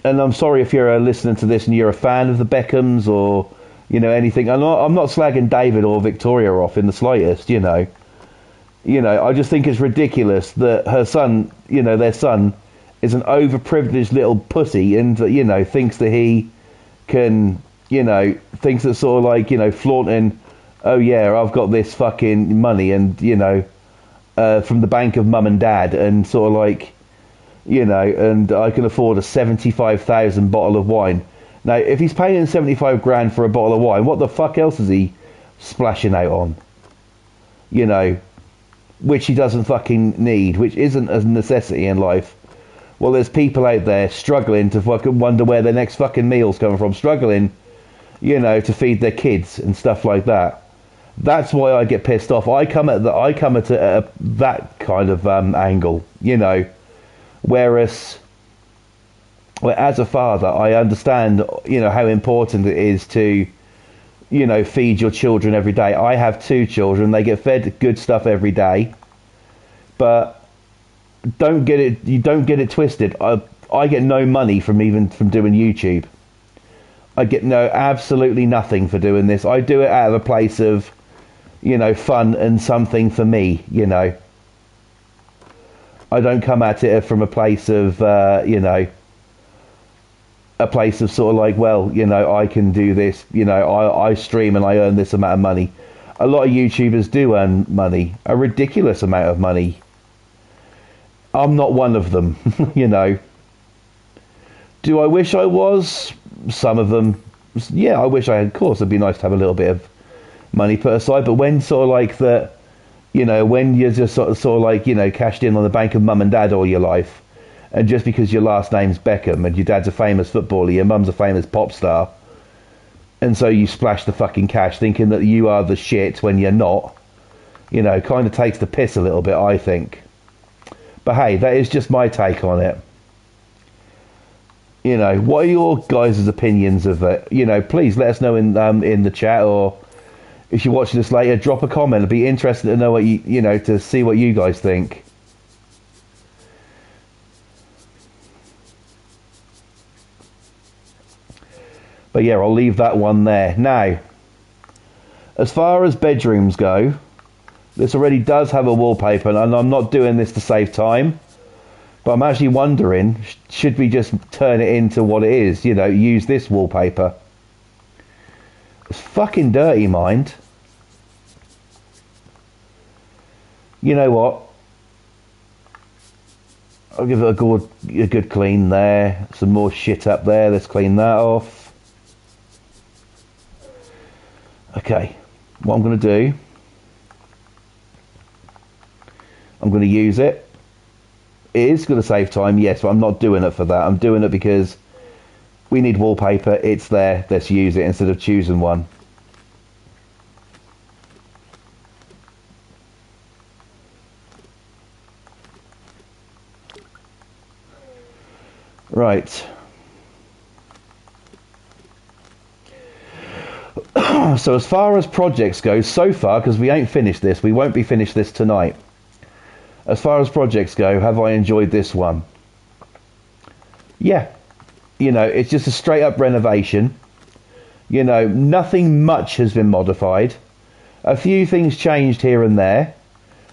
And I'm sorry if you're listening to this and you're a fan of the Beckhams or, anything. I'm not slagging David or Victoria off in the slightest, I just think it's ridiculous that her son, their son, is an overprivileged little pussy and, thinks that he can, thinks that sort of like, flaunting, oh yeah, I've got this fucking money and, from the bank of mum and dad and sort of like, and I can afford a 75,000 bottle of wine. Now, if he's paying 75 grand for a bottle of wine, what the fuck else is he splashing out on? Which he doesn't fucking need, which isn't a necessity in life. Well, there's people out there struggling to fucking wonder where their next fucking meal's coming from, struggling, to feed their kids and stuff like that. That's why I get pissed off. I come at that kind of angle, you know. Whereas, well, as a father, I understand, you know, how important it is to, you know, feed your children every day. I have two children; they get fed good stuff every day. But you don't get it twisted. I get no money from doing YouTube. I get no absolutely nothing for doing this. I do it out of a place of, you know, fun and something for me, you know. I don't come at it from a place of, you know, a place of sort of like, well, you know, I can do this, you know, I stream and I earn this amount of money. A lot of YouTubers do earn money, a ridiculous amount of money. I'm not one of them, you know. Do I wish I was? Some of them, yeah, I wish I had. Of course, it'd be nice to have a little bit of money put aside, but when sort of like the, you know, when you're just sort of like, you know, cashed in on the bank of mum and dad all your life, and just because your last name's Beckham and your dad's a famous footballer, your mum's a famous pop star, and so you splash the fucking cash thinking that you are the shit when you're not, you know, kind of takes the piss a little bit, I think. But hey, that is just my take on it. You know, what are your guys' opinions of it? You know, please let us know in the chat, or if you're watching this later, drop a comment. I'd be interested to know what you know, to see what you guys think. But yeah, I'll leave that one there. Now, as far as bedrooms go, this already does have a wallpaper, and I'm not doing this to save time, but I'm actually wondering, should we just turn it into what it is? You know, use this wallpaper. It's fucking dirty, mind. You know what? I'll give it a good clean there. Some more shit up there. Let's clean that off. Okay, what I'm going to do, I'm going to use it. It is going to save time, yes, but I'm not doing it for that. I'm doing it because we need wallpaper. It's there. Let's use it instead of choosing one. Right. So as far as projects go, so far, because we ain't finished this, we won't be finished this tonight. As far as projects go, have I enjoyed this one? Yeah. You know, it's just a straight up renovation. You know, nothing much has been modified. A few things changed here and there.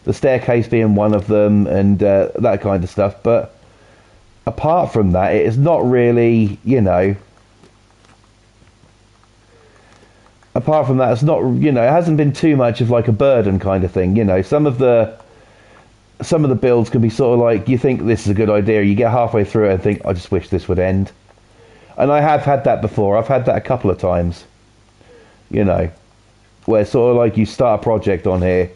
The staircase being one of them, and that kind of stuff. But apart from that, it is not really, you know... Apart from that, it's not, you know, it hasn't been too much of like a burden kind of thing. You know, some of the builds can be sort of like, you think this is a good idea, you get halfway through it and think, I just wish this would end. And I have had that before. I've had that a couple of times, you know, where sort of like you start a project on here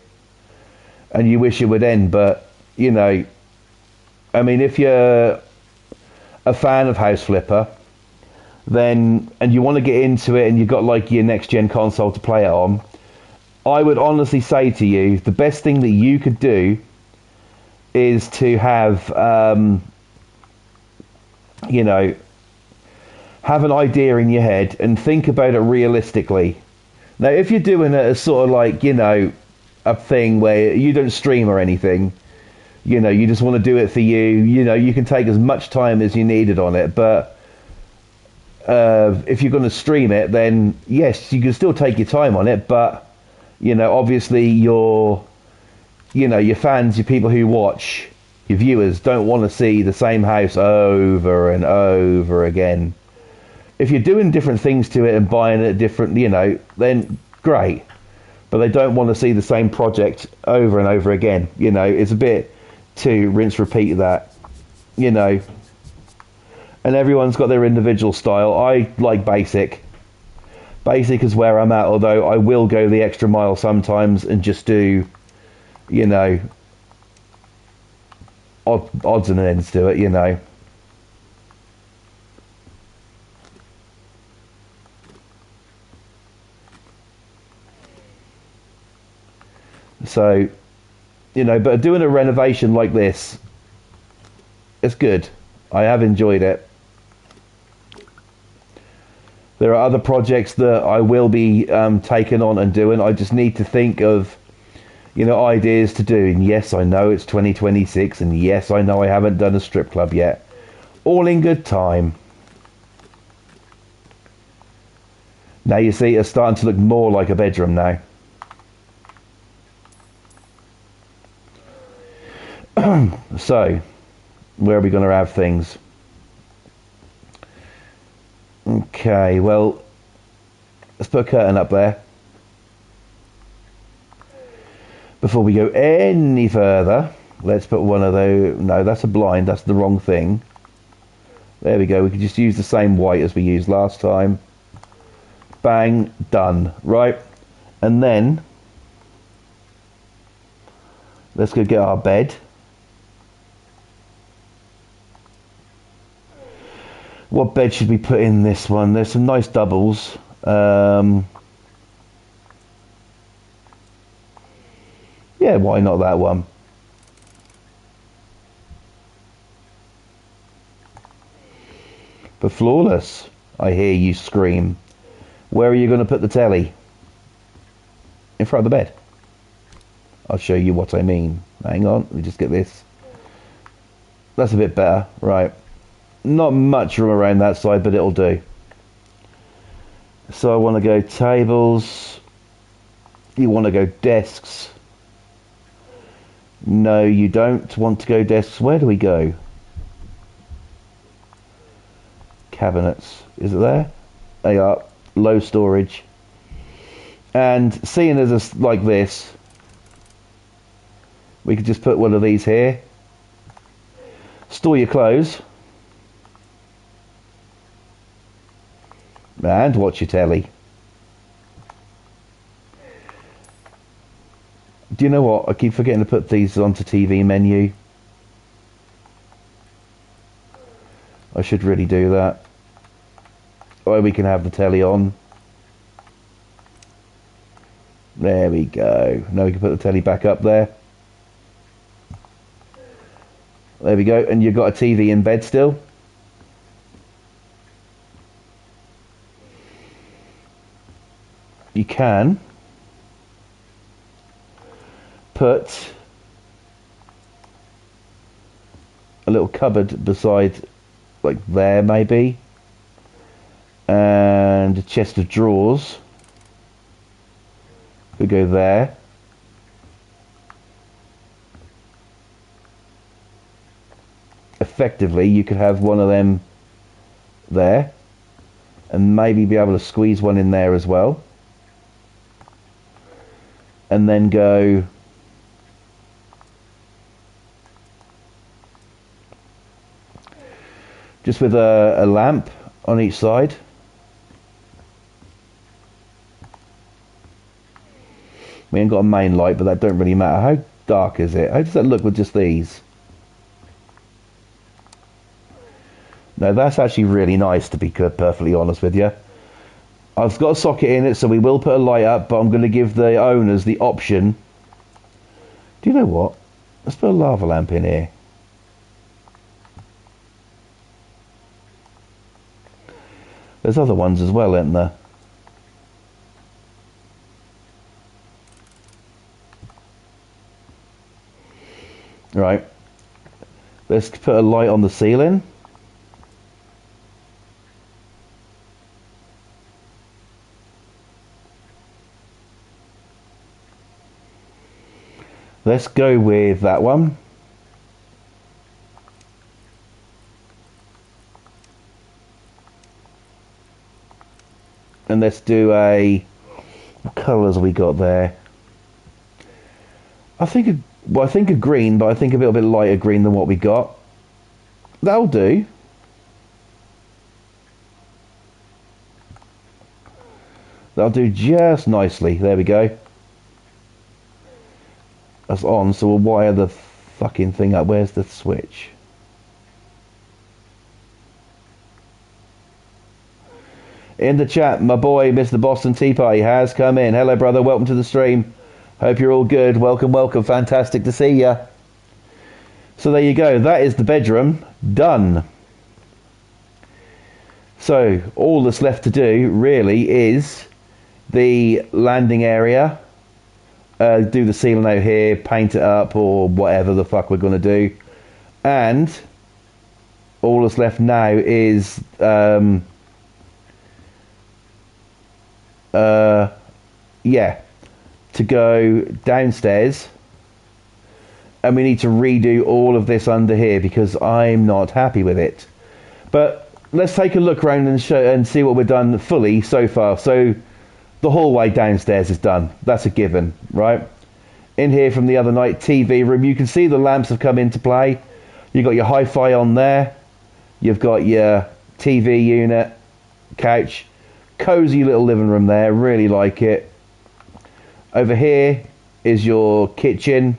and you wish it would end, but, you know, I mean, if you're a fan of House Flipper, then, and you want to get into it and you've got like your next gen console to play it on, I would honestly say to you, the best thing that you could do is to have, you know, have an idea in your head and think about it realistically. Now, if you're doing it as sort of like, you know, a thing where you don't stream or anything, you know, you just want to do it for you, you know, you can take as much time as you needed on it, but if you're going to stream it, then yes, you can still take your time on it, but, you know, obviously your fans, your people who watch, your viewers don't want to see the same house over and over again. If you're doing different things to it and buying it different, you know, then great. But they don't want to see the same project over and over again. You know, it's a bit to rinse, repeat that, you know. And everyone's got their individual style. I like basic. Basic is where I'm at, although I will go the extra mile sometimes and just do, you know, odds and ends to it, you know. So, but doing a renovation like this, it's good. I have enjoyed it. There are other projects that I will be taking on and doing. I just need to think of, ideas to do. And yes, I know it's 2026, and yes, I know I haven't done a strip club yet. All in good time. Now you see, it's starting to look more like a bedroom now. So, where are we going to have things? Okay, well, let's put a curtain up there. Before we go any further, let's put one of those. No, that's a blind. That's the wrong thing. There we go. We can just use the same white as we used last time. Bang, done. Right, and then let's go get our bed. What bed should we put in this one? There's some nice doubles. Yeah, why not that one? But flawless, I hear you scream. Where are you going to put the telly? In front of the bed. I'll show you what I mean. Hang on, let me just get this. That's a bit better. Right. Not much room around that side, but it'll do. So I want to go tables. You want to go desks. No, you don't want to go desks. Where do we go? Cabinets. Is it there? They are. Low storage. And seeing as like this, we could just put one of these here. Store your clothes. And watch your telly. Do you know what? I keep forgetting to put these onto TV menu. I should really do that. Or we can have the telly on. There we go. Now we can put the telly back up there. There we go. And you've got a TV in bed still. You can put a little cupboard beside, like there maybe, and a chest of drawers could go there. Effectively, you could have one of them there, and maybe be able to squeeze one in there as well. And then go just with a lamp on each side. We ain't got a main light, but that don't really matter. How dark is it? How does that look with just these? No, that's actually really nice, to be perfectly honest with you. I've got a socket in it, so we will put a light up, but I'm going to give the owners the option. Do you know what? Let's put a lava lamp in here. There's other ones as well, aren't there? Right. Let's put a light on the ceiling. Let's go with that one. And let's do what colours we got there? I think a green, but I think a little bit lighter green than what we got. That'll do. That'll do just nicely. There we go. That's on, so we'll wire the fucking thing up. Where's the switch? In the chat, my boy, Mr. Boston Tea Party, has come in. Hello, brother. Welcome to the stream. Hope you're all good. Welcome, welcome. Fantastic to see you. So there you go. That is the bedroom done. So all that's left to do really is the landing area. Do the ceiling out here, paint it up, or whatever the fuck we're going to do. And all that's left now is yeah, to go downstairs, and we need to redo all of this under here because I'm not happy with it. But let's take a look around and show and see what we've done fully so far. So the hallway downstairs is done. That's a given, right? In here from the other night, TV room. You can see the lamps have come into play. You've got your hi-fi on there. You've got your TV unit, couch, cozy little living room there. Really like it. Over here is your kitchen.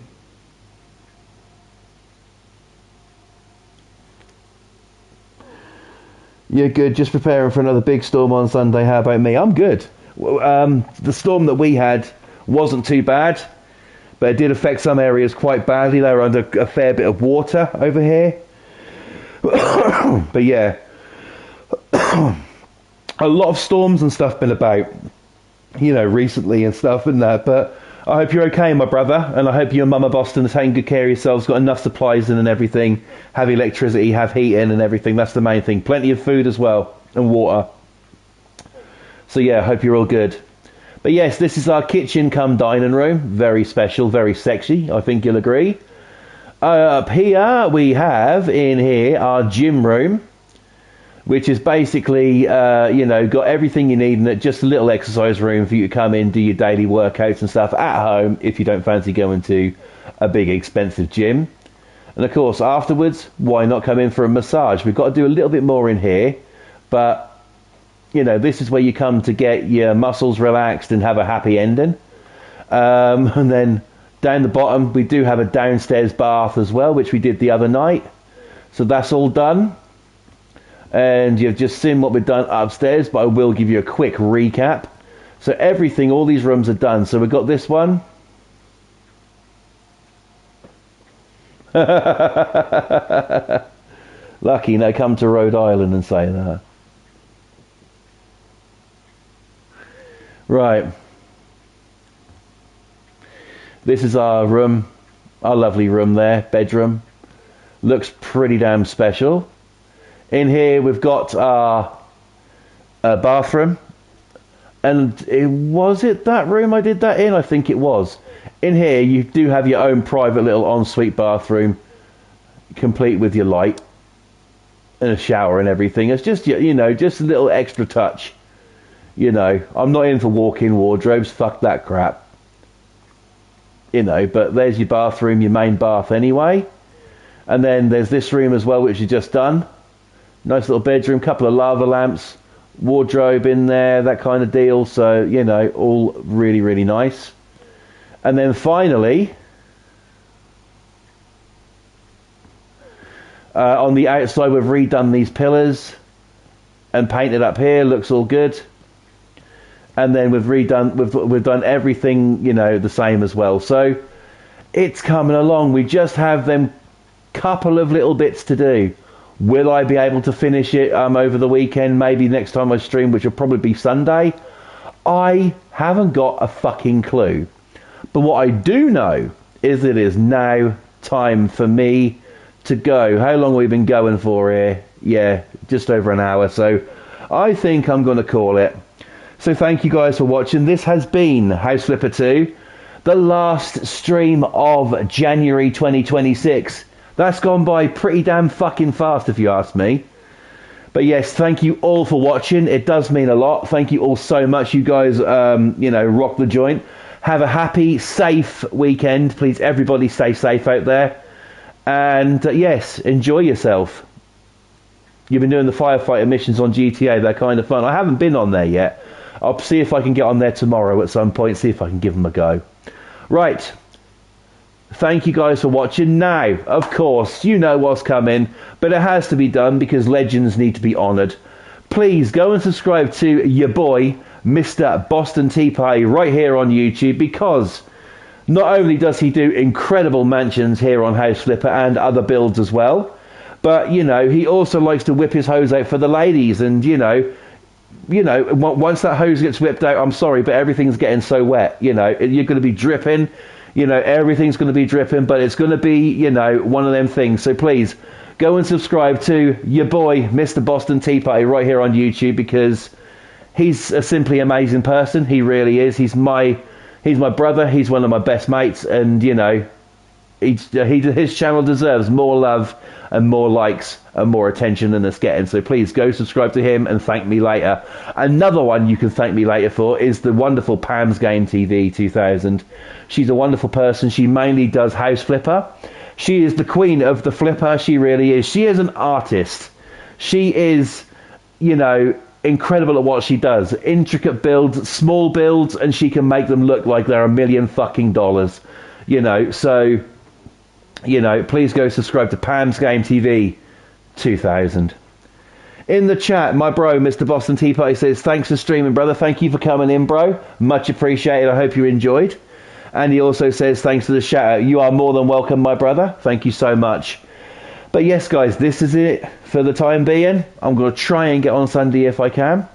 You're good. Just preparing for another big storm on Sunday. How about me? I'm good. The storm that we had wasn't too bad, but it did affect some areas quite badly. They were under a fair bit of water over here. But yeah, a lot of storms and stuff been about, you know, recently and stuff and that. But I hope you're okay, my brother, and I hope your mama Boston is taking good care of yourselves, got enough supplies in and everything, have electricity, have heat in and everything. That's the main thing. Plenty of food as well, and water. So yeah, I hope you're all good. But yes, this is our kitchen cum dining room. Very special, very sexy, I think you'll agree. Up here, we have in here our gym room, which is basically, you know, got everything you need in it, just a little exercise room for you to come in, do your daily workouts and stuff at home if you don't fancy going to a big expensive gym. And of course, afterwards, why not come in for a massage? We've got to do a little bit more in here, but, you know, this is where you come to get your muscles relaxed and have a happy ending. And then down the bottom, we do have a downstairs bath as well, which we did the other night. So that's all done. And you've just seen what we've done upstairs, but I will give you a quick recap. So everything, all these rooms are done. So we've got this one. Lucky, now come to Rhode Island and say that. Right. This is our room, our lovely room there, bedroom. Looks pretty damn special. In here we've got our bathroom. And was it that room I did that in? I think it was. In here you do have your own private little ensuite bathroom, complete with your light and a shower and everything. It's just, you know, just a little extra touch. You know, I'm not in for walk-in wardrobes, fuck that crap. You know, but there's your bathroom, your main bath anyway. And then there's this room as well, which you just done. Nice little bedroom, couple of lava lamps, wardrobe in there, that kind of deal. So, you know, all really, really nice. And then finally, on the outside, we've redone these pillars and painted up here. Looks all good. And then we've done everything, you know, the same as well. So it's coming along. We just have them couple of little bits to do. Will I be able to finish it over the weekend? Maybe next time I stream, which will probably be Sunday. I haven't got a fucking clue. But what I do know is it is now time for me to go. How long have we been going for here? Yeah, just over an hour. So I think I'm going to call it. So thank you guys for watching. This has been House Flipper 2, the last stream of January 2026. That's gone by pretty damn fucking fast if you ask me. But yes, thank you all for watching. It does mean a lot. Thank you all so much. You guys, you know, rock the joint. Have a happy, safe weekend. Please, everybody stay safe out there. And yes, enjoy yourself. You've been doing the firefighter missions on GTA. They're kind of fun. I haven't been on there yet. I'll see if I can get on there tomorrow at some point, see if I can give them a go. Right. Thank you guys for watching. Now, of course, you know what's coming, but it has to be done because legends need to be honoured. Please go and subscribe to your boy, Mr. Boston Tea Party, right here on YouTube, because Not only does he do incredible mansions here on House Flipper and other builds as well, but, you know, he also likes to whip his hose out for the ladies. And, you know, once that hose gets whipped out, I'm sorry, but everything's getting so wet. You know, you're going to be dripping. You know, everything's going to be dripping, but it's going to be, you know, one of them things. So please go and subscribe to your boy, Mr. Boston Tea Party, right here on YouTube, because he's a simply amazing person. He really is. He's my brother. He's one of my best mates, and, you know, his channel deserves more love and more likes and more attention than it's getting. So please go subscribe to him and thank me later. Another one you can thank me later for is the wonderful Pam's Game TV 2000. She's a wonderful person. She mainly does House Flipper. She is the queen of the flipper. She really is. She is an artist. She is, you know, incredible at what she does. Intricate builds, small builds, and she can make them look like they're $1,000,000. You know, so, you know, please go subscribe to Pam's Game TV 2000. In the chat, my bro, Mr. Boston Tea Party, says, thanks for streaming, brother. Thank you for coming in, bro. Much appreciated. I hope you enjoyed. And he also says, thanks for the shout out. You are more than welcome, my brother. Thank you so much. But yes, guys, this is it for the time being. I'm going to try and get on Sunday if I can.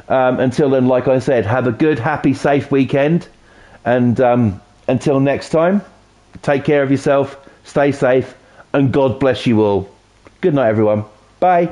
Until then, like I said, have a good, happy, safe weekend. And until next time, take care of yourself, stay safe, and God bless you all. Good night, everyone. Bye.